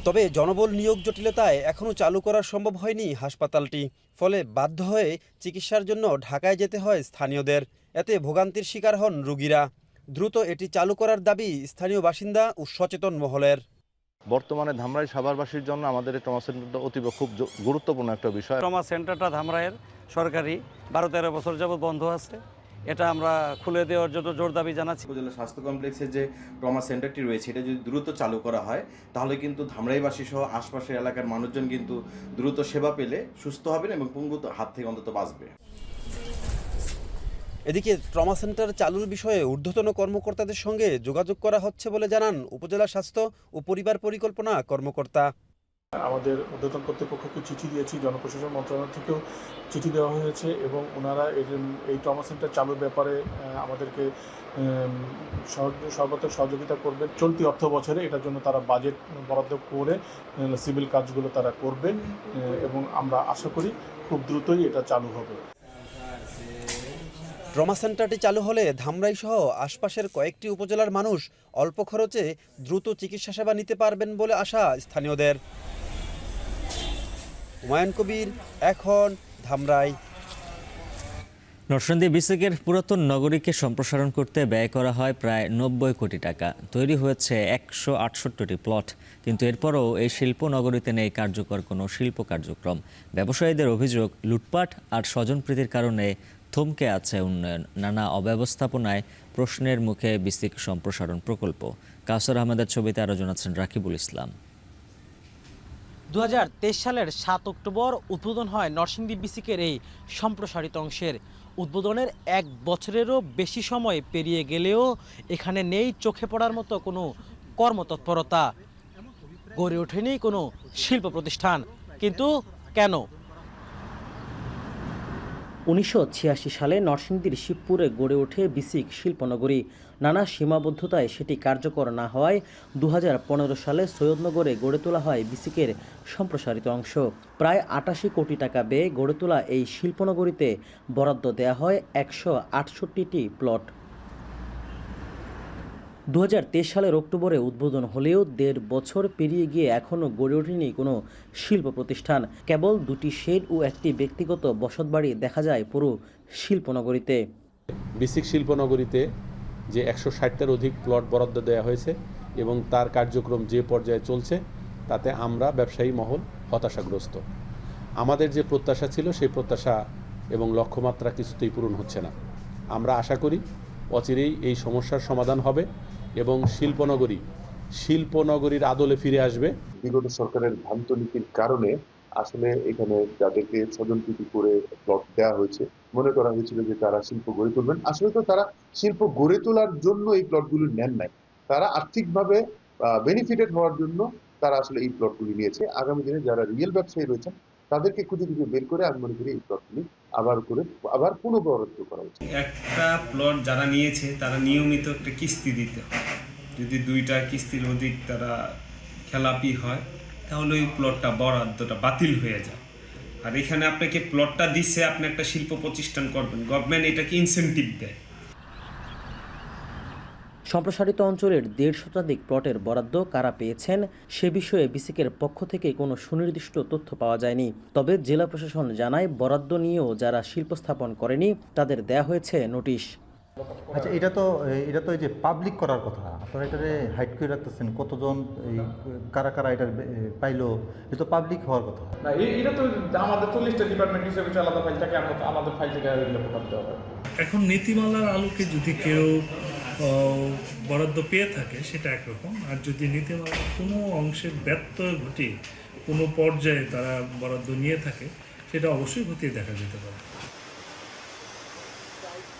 [SPEAKER 22] তবে জনবল নিয়োগ জটিলতায় এখনও চালু করা সম্ভব হয়নি হাসপাতালটি। ফলে বাধ্য হয়ে চিকিৎসার জন্য ঢাকায় যেতে হয় স্থানীয়দের। এতে ভোগান্তির শিকার হন রোগীরা। দ্রুত এটি চালু করার দাবি স্থানীয় বাসিন্দা ও সচেতন মহলের।
[SPEAKER 2] বর্তমানে ধামরাই সাভারবাসীর জন্য আমাদের এই ট্রমা সেন্টারটা অতীব খুব গুরুত্বপূর্ণ একটা বিষয়।
[SPEAKER 4] ট্রমা সেন্টারটা ধামরাইয়ের সরকারি 12-13 বছর যাবত বন্ধ আছে। এটা আমরা খুলে দেওয়ার জন্য জোর দাবি জানাচ্ছি।
[SPEAKER 23] উপজেলা স্বাস্থ্য কমপ্লেক্সে যে ট্রমা সেন্টারটি রয়েছে এটা যদি দ্রুত চালু করা হয় তাহলে কিন্তু ধামরাইবাসী সহ আশপাশের এলাকার মানুষজন কিন্তু দ্রুত সেবা পেলে সুস্থ হবেন এবং পঙ্গুত্ব হাত থেকে অন্তত বাঁচবে।
[SPEAKER 22] এদিকে ট্রমা সেন্টার চালুর বিষয়ে ঊর্ধ্বতন কর্মকর্তাদের সঙ্গে যোগাযোগ করা হচ্ছে বলে জানান উপজেলা স্বাস্থ্য ও পরিবার পরিকল্পনা কর্মকর্তা।
[SPEAKER 24] আমাদের ঊর্ধ্বতন কর্তৃপক্ষকে চিঠি দিয়েছি, জনপ্রশাসন মন্ত্রণালয় থেকেও চিঠি দেওয়া হয়েছে এবং ওনারা এই ট্রমা সেন্টার চালুর ব্যাপারে আমাদেরকে সর্বত্র সহযোগিতা করবেন। চলতি অর্থ বছরে এটার জন্য তারা বাজেট বরাদ্দ করে সিভিল কাজগুলো তারা করবে এবং আমরা আশা করি খুব দ্রুতই এটা চালু হবে।
[SPEAKER 22] ট্রমা সেন্টারটি চালু হলে ধামরাই সহ আশপাশের কয়েকটি উপজেলার মানুষ অল্প খরচে দ্রুত চিকিৎসা সেবা নিতে পারবেন বলে আশা স্থানীয়দের। হুমায়ুন কবির, এখন ধামরাই।
[SPEAKER 1] নরসিংদী বিসিকের পুরাতন নগরীকে সম্প্রসারণ করতে ব্যয় করা হয় প্রায় 90 কোটি টাকা। তৈরি হয়েছে 168টি প্লট, কিন্তু এরপরও এই শিল্প নগরীতে নেই কার্যকর কোনো শিল্প কার্যক্রম। ব্যবসায়ীদের অভিযোগ, লুটপাট আর স্বজনপ্রীতির কারণে থমকে আছে উন্নয়ন। নানা অব্যবস্থাপনায় প্রশ্নের মুখে বিসিক সম্প্রসারণ প্রকল্প। কাউসার আহমেদের ছবিতে আরও জানাচ্ছেন রাকিবুল ইসলাম।
[SPEAKER 25] 2023 সালের 7 অক্টোবর উদ্বোধন হয় নরসিংদী বিসিকের এই সম্প্রসারিত অংশের। উদ্বোধনের 1 বছরেরও বেশি সময় পেরিয়ে গেলেও এখানে নেই চোখে পড়ার মতো কোনো কর্মতৎপরতা, গড়ে ওঠেনি কোনো শিল্প প্রতিষ্ঠান। কিন্তু কেন? 1986 সালে নরসিংদীর শিবপুরে গড়ে ওঠে বিসিক শিল্পনগরী। নানা সীমাবদ্ধতায় সেটি কার্যকর না হওয়ায় 2015 সালে সৈয়দনগরে গড়ে তোলা হয় বিসিকের সম্প্রসারিত অংশ। প্রায় 88 কোটি টাকা ব্যয়ে গড়ে তোলা এই শিল্পনগরীতে বরাদ্দ দেয়া হয় 168টি প্লট। 2023 সালের অক্টোবরে উদ্বোধন হলেও 1.5 বছর পেরিয়ে গিয়ে এখনও গড়ে ওঠেনি কোনো শিল্প প্রতিষ্ঠান। কেবল 2টি শেড ও একটি ব্যক্তিগত বসতবাড়ি দেখা যায় পুরো শিল্পনগরীতে।
[SPEAKER 26] বিসিক শিল্পনগরীতে যে 160টার অধিক প্লট বরাদ্দ দেওয়া হয়েছে এবং তার কার্যক্রম যে পর্যায়ে চলছে তাতে আমরা ব্যবসায়ী মহল হতাশাগ্রস্ত। আমাদের যে প্রত্যাশা ছিল সেই প্রত্যাশা এবং লক্ষ্যমাত্রা কিছুতেই পূরণ হচ্ছে না। আমরা আশা করি অচিরেই এই সমস্যার সমাধান হবে এবং শিল্পনগরীর আদলে ফিরে আসবে।
[SPEAKER 27] বিগত সরকারের ভ্রান্ত নীতির কারণে আসলে এখানে যাদেরকে স্বজনপ্রীতি করে প্লট দেওয়া হয়েছে, মনে করা হয়েছিল যে তারা শিল্প গড়ে তুলবেন। আসলে তো তারা শিল্প গড়ে তোলার জন্য এই প্লটগুলি নেন নাই, তারা আর্থিকভাবে বেনিফিটেড হওয়ার জন্য তারা আসলে এই প্লটগুলি নিয়েছে। আগামী দিনে যারা রিয়েল ব্যবসায়ী রয়েছেন তাদেরকে খুঁজে বের করে আমি মনে করি এই প্লটগুলি আবার পুনর্বরাদ্দ করা উচিত।
[SPEAKER 28] একটা প্লট যারা নিয়েছে তারা নিয়মিত একটা কিস্তি দিতে হয়। যদি 2টা কিস্তির অধিক তারা খেলাপি হয় তাহলে ওই প্লটটা বরাদ্দটা বাতিল হয়ে যায়। আর এখানে আপনাকে প্লটটা দিচ্ছে, আপনি একটা শিল্প প্রতিষ্ঠান করবেন, গভর্নমেন্ট এটাকে ইনসেনটিভ দেয়।
[SPEAKER 25] সম্প্রসারিত অঞ্চলের 1.5 শতাধিক প্লটের বরাদ্দ কারা পেয়েছেন সে বিষয়ে বিসিকের পক্ষ থেকে কোনো সুনির্দিষ্ট তথ্য পাওয়া যায়নি। তবে জেলা প্রশাসন জানায় বরাদ্দ নিয়েও যারা শিল্প স্থাপন করেনি তাদের দেয়া হয়েছে নোটিশ।
[SPEAKER 29] আচ্ছা, এটা তো এই যে পাবলিক করার কথা, আপনারা এটারে হাইড করে রাখতেছেন, কতজন কারা এটা পাইলো, এটা তো পাবলিক হওয়ার কথা
[SPEAKER 30] না। এটা তো আমাদের 40টা ডিপার্টমেন্ট হিসেবে আলাদা ফাইল থাকে, আমাদের ফাইল থেকে করতে হবে।
[SPEAKER 31] এখন নীতিমালার আলোকে যদি কেউ বরাদ্দ পেয়ে থাকে সেটা একরকম, আর যদি নীতিমালার কোনো অংশের ব্যত্যয় ঘটিয়ে কোনো পর্যায়ে তারা বরাদ্দ নিয়ে থাকে সেটা অবশ্যই খতিয়ে দেখা যেতে পারে।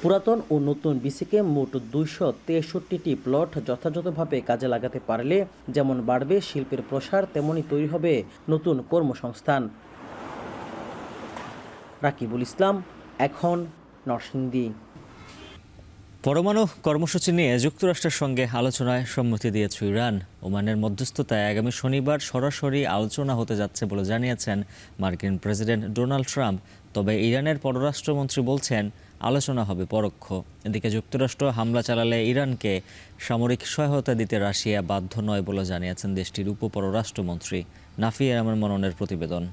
[SPEAKER 25] পুরাতন ও নতুন বিসিকে মোট 263টি প্লট যথাযথভাবে কাজে লাগাতে পারলে যেমন বাড়বে শিল্পের প্রসার, তেমনি তৈরি হবে নতুন কর্মসংস্থান। রাকিবুল ইসলাম, এখন নরসিংদী।
[SPEAKER 1] পরমাণু কর্মসূচি নিয়ে যুক্তরাষ্ট্রের সঙ্গে আলোচনায় সম্মতি দিয়েছে ইরান। ওমানের মধ্যস্থতায় আগামী শনিবার সরাসরি আলোচনা হতে যাচ্ছে বলে জানিয়েছেন মার্কিন প্রেসিডেন্ট ডোনাল্ড ট্রাম্প। তবে ইরানের পররাষ্ট্রমন্ত্রী বলছেন আলোচনা হবে পরোক্ষ। এদিকে যুক্তরাষ্ট্র হামলা চালালে ইরানকে সামরিক সহায়তা দিতে রাশিয়া বাধ্য নয় বলে জানিয়েছেন দেশটির উপপররাষ্ট্রমন্ত্রী। নাফিয়া আমার মননের প্রতিবেদন।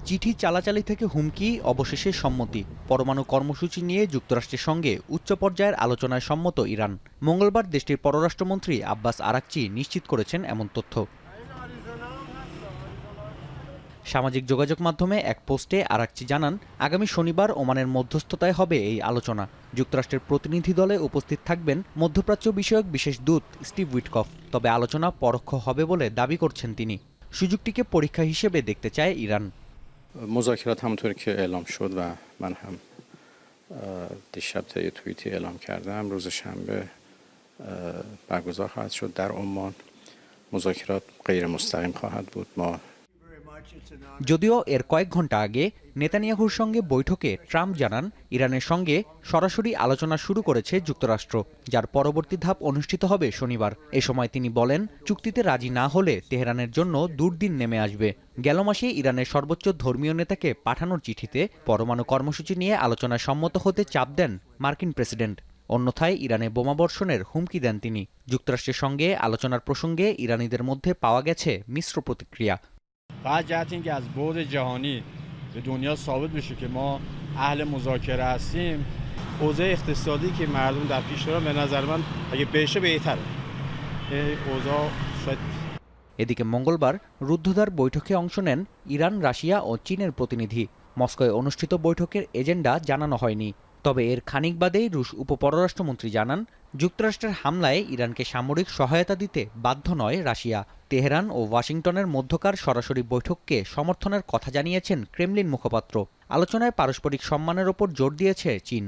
[SPEAKER 3] চিঠি চালাচালি থেকে হুমকি, অবশেষে সম্মতি। পরমাণু কর্মসূচি নিয়ে যুক্তরাষ্ট্রের সঙ্গে উচ্চ পর্যায়ের আলোচনায় সম্মত ইরান। মঙ্গলবার দেশটির পররাষ্ট্রমন্ত্রী আব্বাস আরাকচি নিশ্চিত করেছেন এমন তথ্য। সামাজিক যোগাযোগ মাধ্যমে এক পোস্টে আরাকচি জানান, আগামী শনিবার ওমানের মধ্যস্থতায় হবে এই আলোচনা। যুক্তরাষ্ট্রের প্রতিনিধি দলে উপস্থিত থাকবেন মধ্যপ্রাচ্য বিষয়ক বিশেষ দূত স্টিভ উইটকফ। তবে আলোচনা পরোক্ষ হবে বলে দাবি করছেন তিনি। সুযোগটিকে পরীক্ষা হিসেবে দেখতে চায় ইরান।
[SPEAKER 5] مذاکرات همونطور که اعلام شد و من هم دیشب طی توییتی اعلام کردم روز شنبه برگزار خواهد شد در عمان. مذاکرات غیر مستقیم خواهد بود. ما
[SPEAKER 3] যদিও এর কয়েক ঘন্টা আগে নেতানিয়াহুর সঙ্গে বৈঠকে ট্রাম্প জানান, ইরানের সঙ্গে সরাসরি আলোচনা শুরু করেছে যুক্তরাষ্ট্র, যার পরবর্তী ধাপ অনুষ্ঠিত হবে শনিবার। এ সময় তিনি বলেন, চুক্তিতে রাজি না হলে তেহরানের জন্য দুর্দিন নেমে আসবে। গেল মাসে ইরানের সর্বোচ্চ ধর্মীয় নেতাকে পাঠানোর চিঠিতে পরমাণু কর্মসূচি নিয়ে আলোচনায় সম্মত হতে চাপ দেন মার্কিন প্রেসিডেন্ট। অন্যথায় ইরানে বোমাবর্ষণের হুমকি দেন তিনি। যুক্তরাষ্ট্রের সঙ্গে আলোচনার প্রসঙ্গে ইরানিদের মধ্যে পাওয়া গেছে মিশ্র প্রতিক্রিয়া।
[SPEAKER 6] فقط جهت اینکه از بعد جهانی به دنیا ثابت بشه که ما اهل مذاکره هستیم، اوضاع اقتصادی که مردم در پیش دارن به نظر من اگه بشه بهتره. اوضاع شاید
[SPEAKER 3] এদিকে মঙ্গলবার রুদ্ধদ্বার বৈঠকে অংশ নেন ইরান, রাশিয়া ও চীনের প্রতিনিধি। মস্কোয় অনুষ্ঠিত বৈঠকের এজেন্ডা জানানো হয়নি। তবে এর খানিক বাদেই রুশ উপপররাষ্ট্রমন্ত্রী জানান, যুক্তরাষ্ট্রের হামলায় ইরানকে সামরিক সহায়তা দিতে বাধ্য নয় রাশিয়া। তেহরান ও ওয়াশিংটনের মধ্যকার সরাসরি বৈঠককে সমর্থনের কথা জানিয়েছেন ক্রেমলিন মুখপাত্র। আলোচনায় পারস্পরিক সম্মানের ওপর জোর দিয়েছে চীন।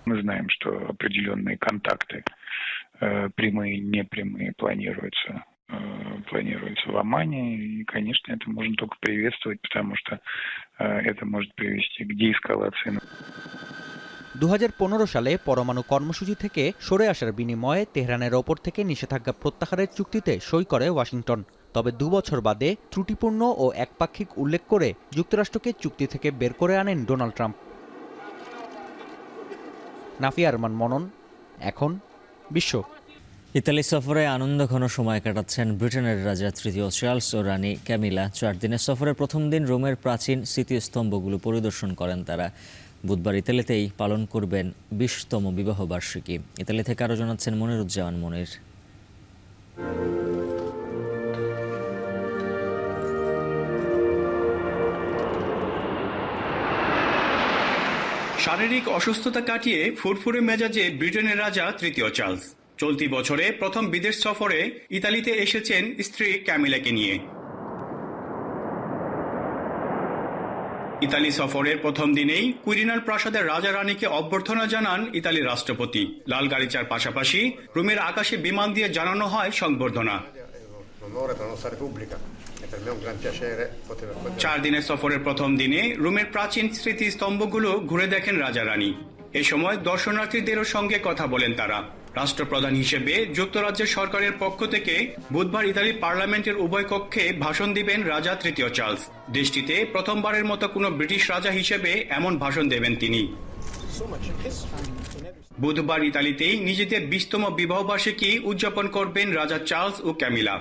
[SPEAKER 7] Мы знаем, что определенные контакты, прямые и непрямые, планируются в Омане. И, конечно, это можно только приветствовать, потому что это может привести к деэскалации.
[SPEAKER 3] 2015 সালে পরমাণু কর্মসূচি থেকে সরে আসার বিনিময়ে তেহরানের ওপর থেকে নিষেধাজ্ঞা প্রত্যাহারের চুক্তিতে সই করে ওয়াশিংটন। তবে 2 বছর বাদে ত্রুটিপূর্ণ ও একপাক্ষিক উল্লেখ করে যুক্তরাষ্ট্রকে চুক্তি থেকে বের করে আনেন ডোনাল্ড ট্রাম্প। নাফিয়া আরমান মনন, এখন বিশ্ব।
[SPEAKER 1] ইতালি সফরে আনন্দঘন সময় কাটাচ্ছেন ব্রিটেনের রাজা তৃতীয় চার্লস ও রানী ক্যামিলা। 4 দিনের সফরের প্রথম দিন রোমের প্রাচীন স্মৃতিস্তম্ভগুলো পরিদর্শন করেন তারা। বুধবার ইতালিতেই পালন করবেন 20তম বিবাহবার্ষিকী। ইতালি থেকে আরও জানাচ্ছেন মনিরুজ্জামান মনির।
[SPEAKER 8] শারীরিক অসুস্থতা কাটিয়ে ফুরফুরে মেজাজে ব্রিটেনের রাজা তৃতীয় চার্লস চলতি বছরে প্রথম বিদেশ সফরে ইতালিতে এসেছেন স্ত্রী ক্যামিলাকে নিয়ে। ইতালি সফরের প্রথম দিনেই কুইরিনাল প্রাসাদের রাজা রানীকে অভ্যর্থনা জানান ইতালির রাষ্ট্রপতি। লাল গালিচার পাশাপাশি রোমের আকাশে বিমান দিয়ে জানানো হয় সংবর্ধনা। 4 দিনের সফরের প্রথম দিনে রোমের প্রাচীন স্মৃতিস্তম্ভগুলো ঘুরে দেখেন রাজা রানী। এ সময় দর্শনার্থীদেরও সঙ্গে কথা বলেন তারা। রাষ্ট্রপ্রধান হিসেবে যুক্তরাজ্যের সরকারের পক্ষ থেকে বুধবার ইতালি পার্লামেন্টের উভয় কক্ষে ভাষণ দিবেন রাজা তৃতীয় চার্লস। দেশটিতে প্রথমবারের মতো কোনো ব্রিটিশ রাজা হিসেবে এমন ভাষণ দেবেন তিনি। বুধবার ইতালিতেই নিজেদের 20তম বিবাহবার্ষিকী উদযাপন করবেন রাজা চার্লস ও ক্যামিলা।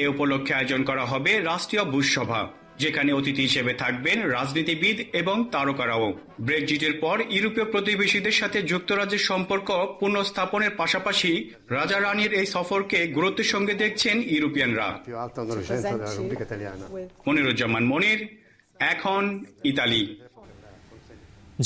[SPEAKER 8] এ উপলক্ষে আয়োজন করা হবে রাষ্ট্রীয় ভোজসভা, যেখানে অতিথি হিসেবে থাকবেন রাজনীতিবিদ এবং তারকারাও। ব্রেক্সিটের পর ইউরোপীয় প্রতিবেশীদের সাথে যুক্তরাজ্যের সম্পর্ক পুনঃস্থাপনের পাশাপাশি রাজা রানীর এই সফরকে গুরুত্বের সঙ্গে দেখছেন ইউরোপিয়ানরা। মনিরুজ্জামান মনির, এখন ইতালি।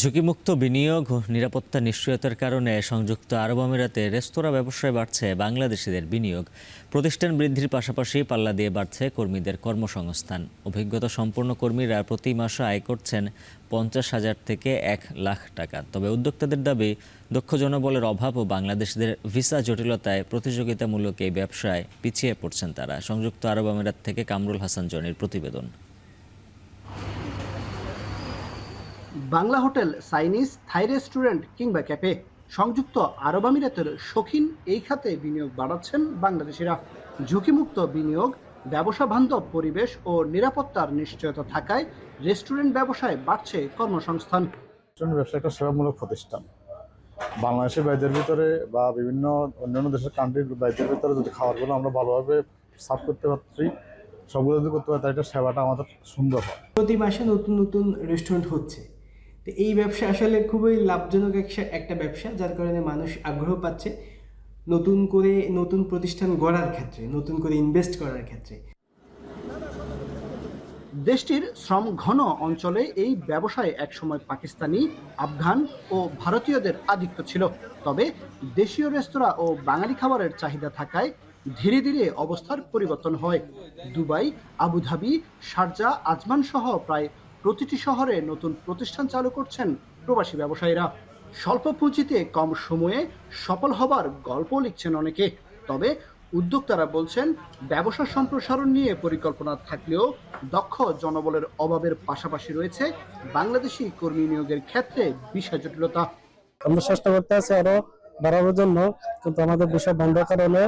[SPEAKER 1] ঝুঁকিমুক্ত বিনিয়োগ ও নিরাপত্তা নিশ্চয়তার কারণে সংযুক্ত আরব আমিরাতে রেস্তোরাঁ ব্যবসায় বাড়ছে বাংলাদেশিদের বিনিয়োগ। প্রতিষ্ঠান বৃদ্ধির পাশাপাশি পাল্লা দিয়ে বাড়ছে কর্মীদের কর্মসংস্থান। অভিজ্ঞতা সম্পন্ন কর্মীরা প্রতি মাসে আয় করছেন 50,000 থেকে 1 লাখ টাকা। তবে উদ্যোক্তাদের দাবি, দক্ষ জনবলের অভাব ও বাংলাদেশিদের ভিসা জটিলতায় প্রতিযোগিতামূলক এই ব্যবসায় পিছিয়ে পড়ছেন তারা। সংযুক্ত আরব আমিরাত থেকে কামরুল হাসান জনির প্রতিবেদন।
[SPEAKER 9] বাংলা হোটেল, চাইনিজ, থাই রেস্টুরেন্ট কিংবা ক্যাফে, সংযুক্ত আরব আমিরাতের শৌখিন এই খাতে বিনিয়োগ বাড়াচ্ছেন বাংলাদেশিরা। ঝুঁকিমুক্ত বিনিয়োগ, ব্যবসা বান্ধব পরিবেশ ও নিরাপত্তার নিশ্চয়তা থাকায় রেস্টুরেন্ট ব্যবসায় বাড়ছে কর্মসংস্থান।
[SPEAKER 24] রেস্টুরেন্ট ব্যবসা একটা সেবামূলক প্রতিষ্ঠান। বাংলাদেশের বাইরের ভিতরে বা বিভিন্ন অন্যান্য দেশের কান্ট্রির বাইরের ভিতরে যদি খাবারগুলো আমরা ভালোভাবে সার্ভ করতে পারি, সবগুলো যদি করতে পারি, তাই এটা সেবাটা আমাদের সুন্দর হয়।
[SPEAKER 10] প্রতি মাসে নতুন নতুন রেস্টুরেন্ট হচ্ছে, তো এই ব্যবসা আসলে খুবই লাভজনক একটা ব্যবসা, যার কারণে মানুষ আগ্রহ পাচ্ছে নতুন করে নতুন প্রতিষ্ঠান গড়ার ক্ষেত্রে, নতুন করে ইনভেস্ট করার ক্ষেত্রে।
[SPEAKER 9] দেশটির শ্রম ঘন অঞ্চলে এই ব্যবসায় একসময় পাকিস্তানি, আফগান ও ভারতীয়দের আধিক্য ছিল। তবে দেশীয় রেস্তোরাঁ ও বাঙালি খাবারের চাহিদা থাকায় ধীরে ধীরে অবস্থার পরিবর্তন হয়। দুবাই, আবুধাবি, শারজা, আজমান সহ প্রায় প্রতিটি শহরে নতুন প্রতিষ্ঠান চালু করছেন প্রবাসী ব্যবসায়ীরা। স্বল্প পুঁজিতে কম সময়ে সফল হবার গল্প লিখছেন অনেকে। তবে উদ্যোক্তারা বলছেন, ব্যবসা সম্প্রসারণ নিয়ে পরিকল্পনা থাকলেও দক্ষ জনবলের অভাবের পাশাপাশি রয়েছে বাংলাদেশি কর্মী নিয়োগের ক্ষেত্রে বিষয় জটিলতা।
[SPEAKER 11] আমরা চেষ্টা করতে আছি আরো বাড়ানোর জন্য, কিন্তু আমাদের বিষয় বন্ধের কারণে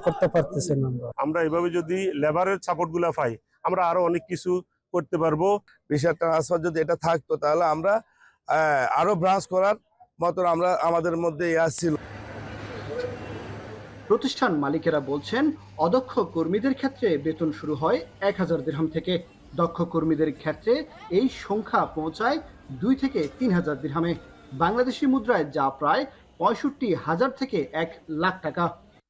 [SPEAKER 11] করতে পারতেছি না।
[SPEAKER 12] আমরা এভাবে যদি লেবারের সাপোর্ট গুলা পাই, আমরা আরো অনেক কিছু করতে পারবো। ভিসা ট্রান্সফার যদি এটা থাকতো, তাহলে আমরা আরো ব্রাঞ্চ করার মতো আমরা আমাদের মধ্যে আসছিল।
[SPEAKER 9] প্রতিষ্ঠান মালিকেরা বলছেন, অদক্ষ কর্মীদের ক্ষেত্রে বেতন শুরু হয় 1000 দিরহাম থেকে। দক্ষ কর্মীদের ক্ষেত্রে এই সংখ্যা পৌঁছায় 2 থেকে 3000 দিরহামে, বাংলাদেশি মুদ্রায় যা প্রায় 65,000 থেকে 1 লাখ টাকা।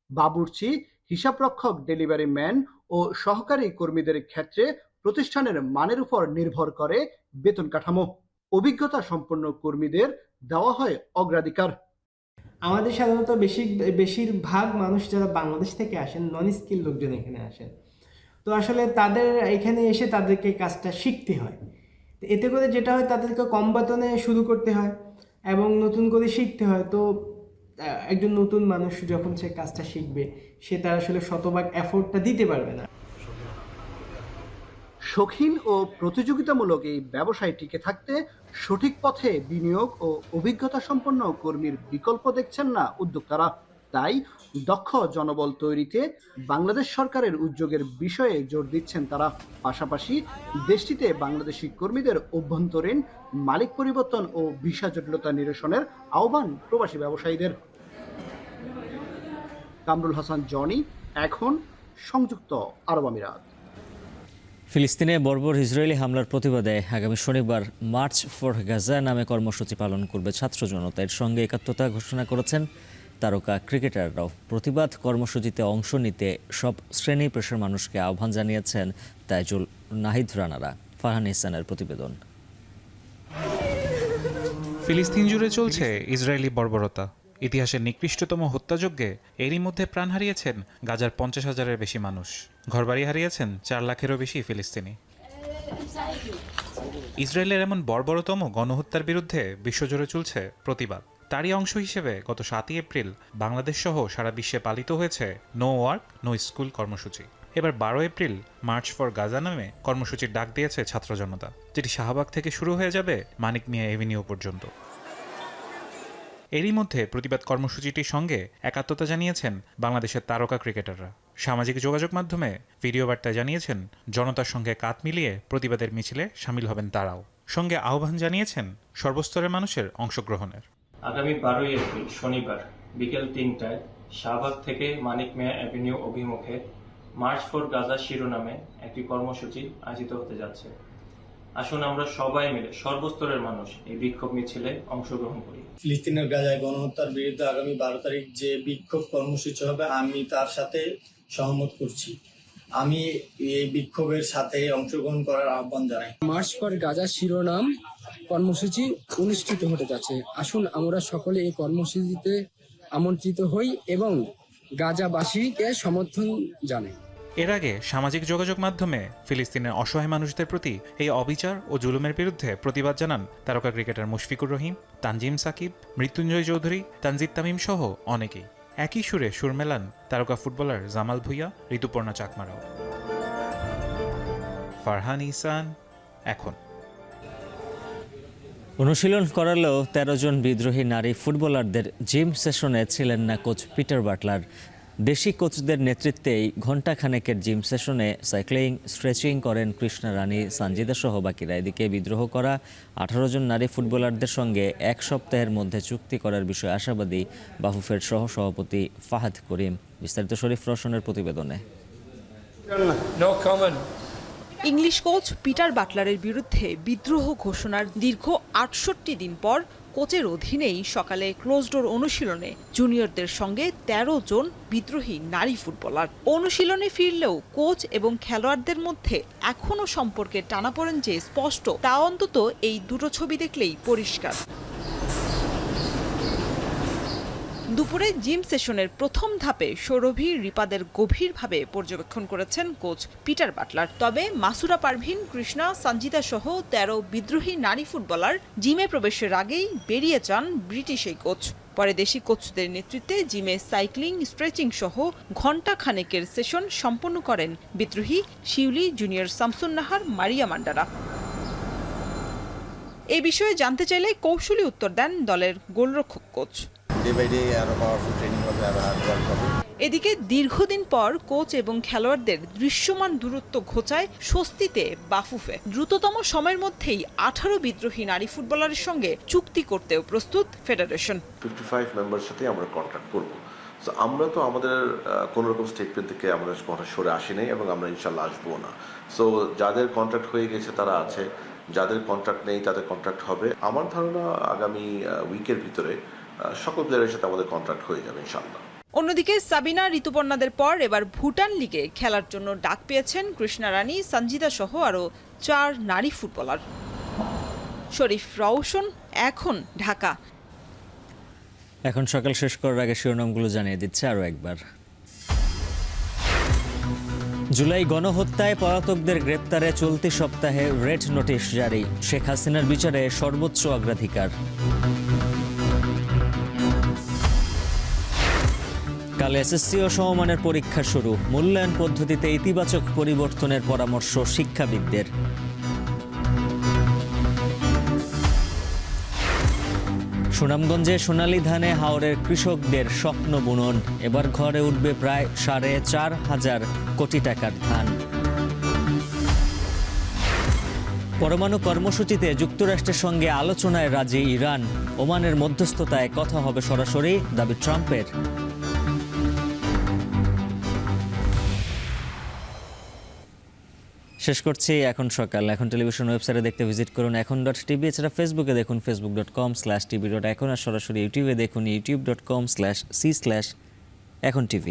[SPEAKER 9] বাবুর্চি, হিসাবরক্ষক, ডেলিভারি ম্যান ও সহকারী কর্মীদের ক্ষেত্রে প্রতিষ্ঠানের মানের উপর নির্ভর করে বেতন কাঠামো। অভিজ্ঞতা সম্পন্ন কর্মীদের দেওয়া হয় অগ্রাধিকার।
[SPEAKER 10] আমাদের সাধারণত বেশিরভাগ মানুষ যারা বাংলাদেশ থেকে আসেন, নন স্কিল লোকজন এখানে আসেন, তো আসলে তাদের এখানে এসে তাদেরকে কাজটা শিখতে হয়। এতে করে যেটা হয়, তাদেরকে কম বেতনে শুরু করতে হয় এবং নতুন করে শিখতে হয়। তো একজন নতুন মানুষ যখন সে কাজটা শিখবে, সে তার আসলে শতভাগ এফোর্টটা দিতে পারবে না।
[SPEAKER 9] শৌখিন ও প্রতিযোগিতামূলক এই ব্যবসায় টিকে থাকতে সঠিক পথে বিনিয়োগ ও অভিজ্ঞতা সম্পন্ন কর্মীর বিকল্প দেখছেন না উদ্যোক্তারা। তাই দক্ষ জনবল তৈরিতে বাংলাদেশ সরকারের উদ্যোগের বিষয়ে জোর দিচ্ছেন তারা। পাশাপাশি দেশটিতে বাংলাদেশি কর্মীদের অভ্যন্তরীণ মালিক পরিবর্তন ও ভিসা জটিলতা নিরসনের আহ্বান প্রবাসী ব্যবসায়ীদের। কামরুল হাসান, জনি, এখন, সংযুক্ত আরব আমিরাত।
[SPEAKER 1] ফিলিস্তিনে বর্বর ইসরায়েলি হামলার প্রতিবাদে আগামী শনিবার মার্চ ফর গাজা নামে কর্মসূচি পালন করবে ছাত্র জনতা। এর সঙ্গে একাত্মতা ঘোষণা করেছেন তারকা ক্রিকেটাররাও। প্রতিবাদ কর্মসূচিতে অংশ নিতে সব শ্রেণী পেশার মানুষকে আহ্বান জানিয়েছেন তাইজুল নাহিদ রানারা। ফারহান ইহসানের প্রতিবেদন।
[SPEAKER 13] ফিলিস্তিন জুড়ে চলছে ইসরায়েলি বর্বরতা। ইতিহাসের নিকৃষ্টতম হত্যাযজ্ঞে এরই মধ্যে প্রাণ হারিয়েছেন গাজার 50,000-এর বেশি মানুষ। ঘরবাড়ি হারিয়েছেন 4 লাখেরও বেশি ফিলিস্তিনি। ইসরায়েলের এমন বর্বরতম গণহত্যার বিরুদ্ধে বিশ্বজুড়ে চলছে প্রতিবাদ। তারই অংশ হিসেবে গত 7 এপ্রিল বাংলাদেশ সহ সারা বিশ্বে পালিত হয়েছে নো ওয়ার্ক নো স্কুল কর্মসূচি। এবার 12 এপ্রিল মার্চ ফর গাজা নামে কর্মসূচির ডাক দিয়েছে ছাত্র জনতা, যেটি শাহবাগ থেকে শুরু হয়ে যাবে মানিক মিয়া এভিনিউ পর্যন্ত। এরই মধ্যে প্রতিবাদ কর্মসূচিটির সঙ্গে একাত্মতা জানিয়েছেন বাংলাদেশের তারকা ক্রিকেটাররা। সামাজিক যোগাযোগ মাধ্যমে ভিডিও বার্তায় জানিয়েছেন জনতার সঙ্গে কাঁধ মিলিয়ে প্রতিবাদের মিছিলে সামিল হবেন তারাও। সঙ্গে আহ্বান জানিয়েছেন সর্বস্তরের মানুষের অংশগ্রহণের।
[SPEAKER 14] আগামী 12 এপ্রিল শনিবার বিকেল 3টায় শাহবাগ থেকে মানিক মিয়া অ্যাভিনিউ অভিমুখে মার্চ ফর গাজা শিরোনামে একটি কর্মসূচি আয়োজিত হতে যাচ্ছে। আসুন আমরা সবাই মিলে সর্বস্তরের মানুষ এই বিক্ষোভ মিছিলে অংশগ্রহণ করি।
[SPEAKER 15] ফিলিস্তিনের গাজায় গণহত্যার বিরুদ্ধে আগামী 12 তারিখ যে বিক্ষোভ কর্মসূচি হবে, আমি তার সাথে সহমত করছি। আমি এই বিক্ষোভের সাথে অংশগ্রহণ করার আহ্বান জানাই।
[SPEAKER 16] মার্চ ফর গাজা শিরোনাম কর্মসূচি অনুষ্ঠিত হতে যাচ্ছে। আসুন আমরা সকলে এই কর্মসূচিতে আমন্ত্রিত হই এবং গাজাবাসীকে সমর্থন জানাই।
[SPEAKER 13] এর আগে সামাজিক যোগাযোগ মাধ্যমে ফিলিস্তিনের অসহায় মানুষদের প্রতি এই অবিচার ও জুলুমের বিরুদ্ধে প্রতিবাদ জানান তারকা ক্রিকেটার মুশফিকুর রহিম, তানজিম সাকিব, মৃত্যুঞ্জয় চৌধুরী, তানজিদ তামিম সহ অনেকেই। একই সুরে সুর মেলান তারকা ফুটবলার জামাল ভুঁইয়া, ঋতুপর্ণা চাকমারাও। ফারহান ইহসান, এখন।
[SPEAKER 1] অনুশীলন করালেও 13 জন বিদ্রোহী নারী ফুটবলারদের জিম সেশনে ছিলেন না কোচ পিটার বাটলার। দেশি কোচদের নেতৃত্বেই ঘণ্টাখানেকের জিম সেশনে সাইক্লিং, স্ট্রেচিং করেন কৃষ্ণা রানী, সানজিদা সহ বাকিরা। এদিকে বিদ্রোহ করা 18 জন নারী ফুটবলারদের সঙ্গে 1 সপ্তাহের মধ্যে চুক্তি করার বিষয়ে আশাবাদী বাফুফের সহ সভাপতি ফাহাদ করিম। বিস্তারিত শরীফ রোশনের প্রতিবেদনে।
[SPEAKER 2] ইংলিশ কোচ পিটার বাটলারের বিরুদ্ধে বিদ্রোহ ঘোষণার দীর্ঘ 68 দিন পর কোচের অধীনেই সকালে ক্লোজডোর অনুশীলনে জুনিয়রদের সঙ্গে 13 জন বিদ্রোহী নারী ফুটবলার। অনুশীলনে ফিরলেও কোচ এবং খেলোয়াড়দের মধ্যে এখনও সম্পর্কের টানাপোড়েন যে স্পষ্ট, তা অন্তত এই দুটো ছবি দেখলেই পরিষ্কার। দুপুরে জিম সেশনের প্রথম ধাপে সৌরভী, রিপাদের গভীরভাবে পর্যবেক্ষণ করেছেন কোচ পিটার বাটলার। তবে মাসুরা পারভিন, কৃষ্ণা, সঞ্জিতা সহ 13 বিদ্রোহী নারী ফুটবলার জিমে প্রবেশের আগেই বেরিয়ে যান ব্রিটিশ এই কোচ। পরে দেশি কোচদের নেতৃত্বে জিমে সাইক্লিং, স্ট্রেচিং সহ ঘণ্টা খানেকের সেশন সম্পন্ন করেন বিদ্রোহী শিউলি, জুনিয়র শামসুন নাহার, মারিয়া মান্ডারা। এই বিষয়ে জানতে চাইলে কৌশলী উত্তর দেন দলের গোলরক্ষক কোচ। এদিকে দীর্ঘদিন পর কোচ এবং খেলোয়াড়দের দৃশ্যমান দূরত্ব ঘোচায় স্বস্তিতে বাফুফে। দ্রুততম সময়ের মধ্যেই 18 বিদ্রোহী নারী ফুটবলারের সঙ্গে চুক্তি করতেও প্রস্তুত ফেডারেশন।
[SPEAKER 4] 55 মেম্বারের সাথে আমরা কন্ট্রাক্ট করব। সো আমরা তো আমাদের কোনো রকম স্টেটমেন্ট থেকে আমাদের কথা সরে আসি নাই এবং আমরা ইনশাল্লাহ আসবো না। সো যাদের কন্ট্রাক্ট হয়ে গেছে তারা আছে, যাদের কন্ট্রাক্ট নেই তাদের কন্ট্রাক্ট হবে। আমার ধারণা আগামী উইকের ভিতরে সকল প্লেয়ারের সাথে আমাদের কন্ট্রাক্ট হয়ে যাবে ইনশাল্লাহ।
[SPEAKER 2] অন্যদিকে সাবিনা, ঋতুপর্ণাদের পর এবার ভুটান লিগে খেলার জন্য ডাক পেয়েছেন কৃষ্ণা রানী, সঞ্জিদা সহ আরও 4 নারী ফুটবলার। শরীফ রওশন, এখন ঢাকা।
[SPEAKER 1] এখন সকাল শেষ করার আগে শিরোনামগুলো জানিয়ে দিচ্ছে আরও একবার। জুলাই গণহত্যায় পলাতকদের গ্রেপ্তারে চলতি সপ্তাহে রেড নোটিশ জারি। শেখ হাসিনার বিচারে সর্বোচ্চ অগ্রাধিকার। কাল এসএসসি ও সমমানের পরীক্ষা শুরু। মূল্যায়ন পদ্ধতিতে ইতিবাচক পরিবর্তনের পরামর্শ শিক্ষাবিদদের। সুনামগঞ্জে সোনালী ধানে হাওরের কৃষকদের স্বপ্ন বুনন। এবার ঘরে উঠবে প্রায় 4,500 কোটি টাকার ধান। পরমাণু কর্মসূচিতে যুক্তরাষ্ট্রের সঙ্গে আলোচনায় রাজি ইরান। ওমানের মধ্যস্থতায় কথা হবে সরাসরি, দাবি ট্রাম্পের। শেষ করছি এখন সকাল। এখন টেলিভিশন ওয়েবসাইটে দেখতে ভিজিট করুন এখন.tv। এছাড়া ফেসবুকে দেখুন facebook.com/tv.এখন, আর সরাসরি ইউটিউবে দেখুন youtube.com/c/echontv।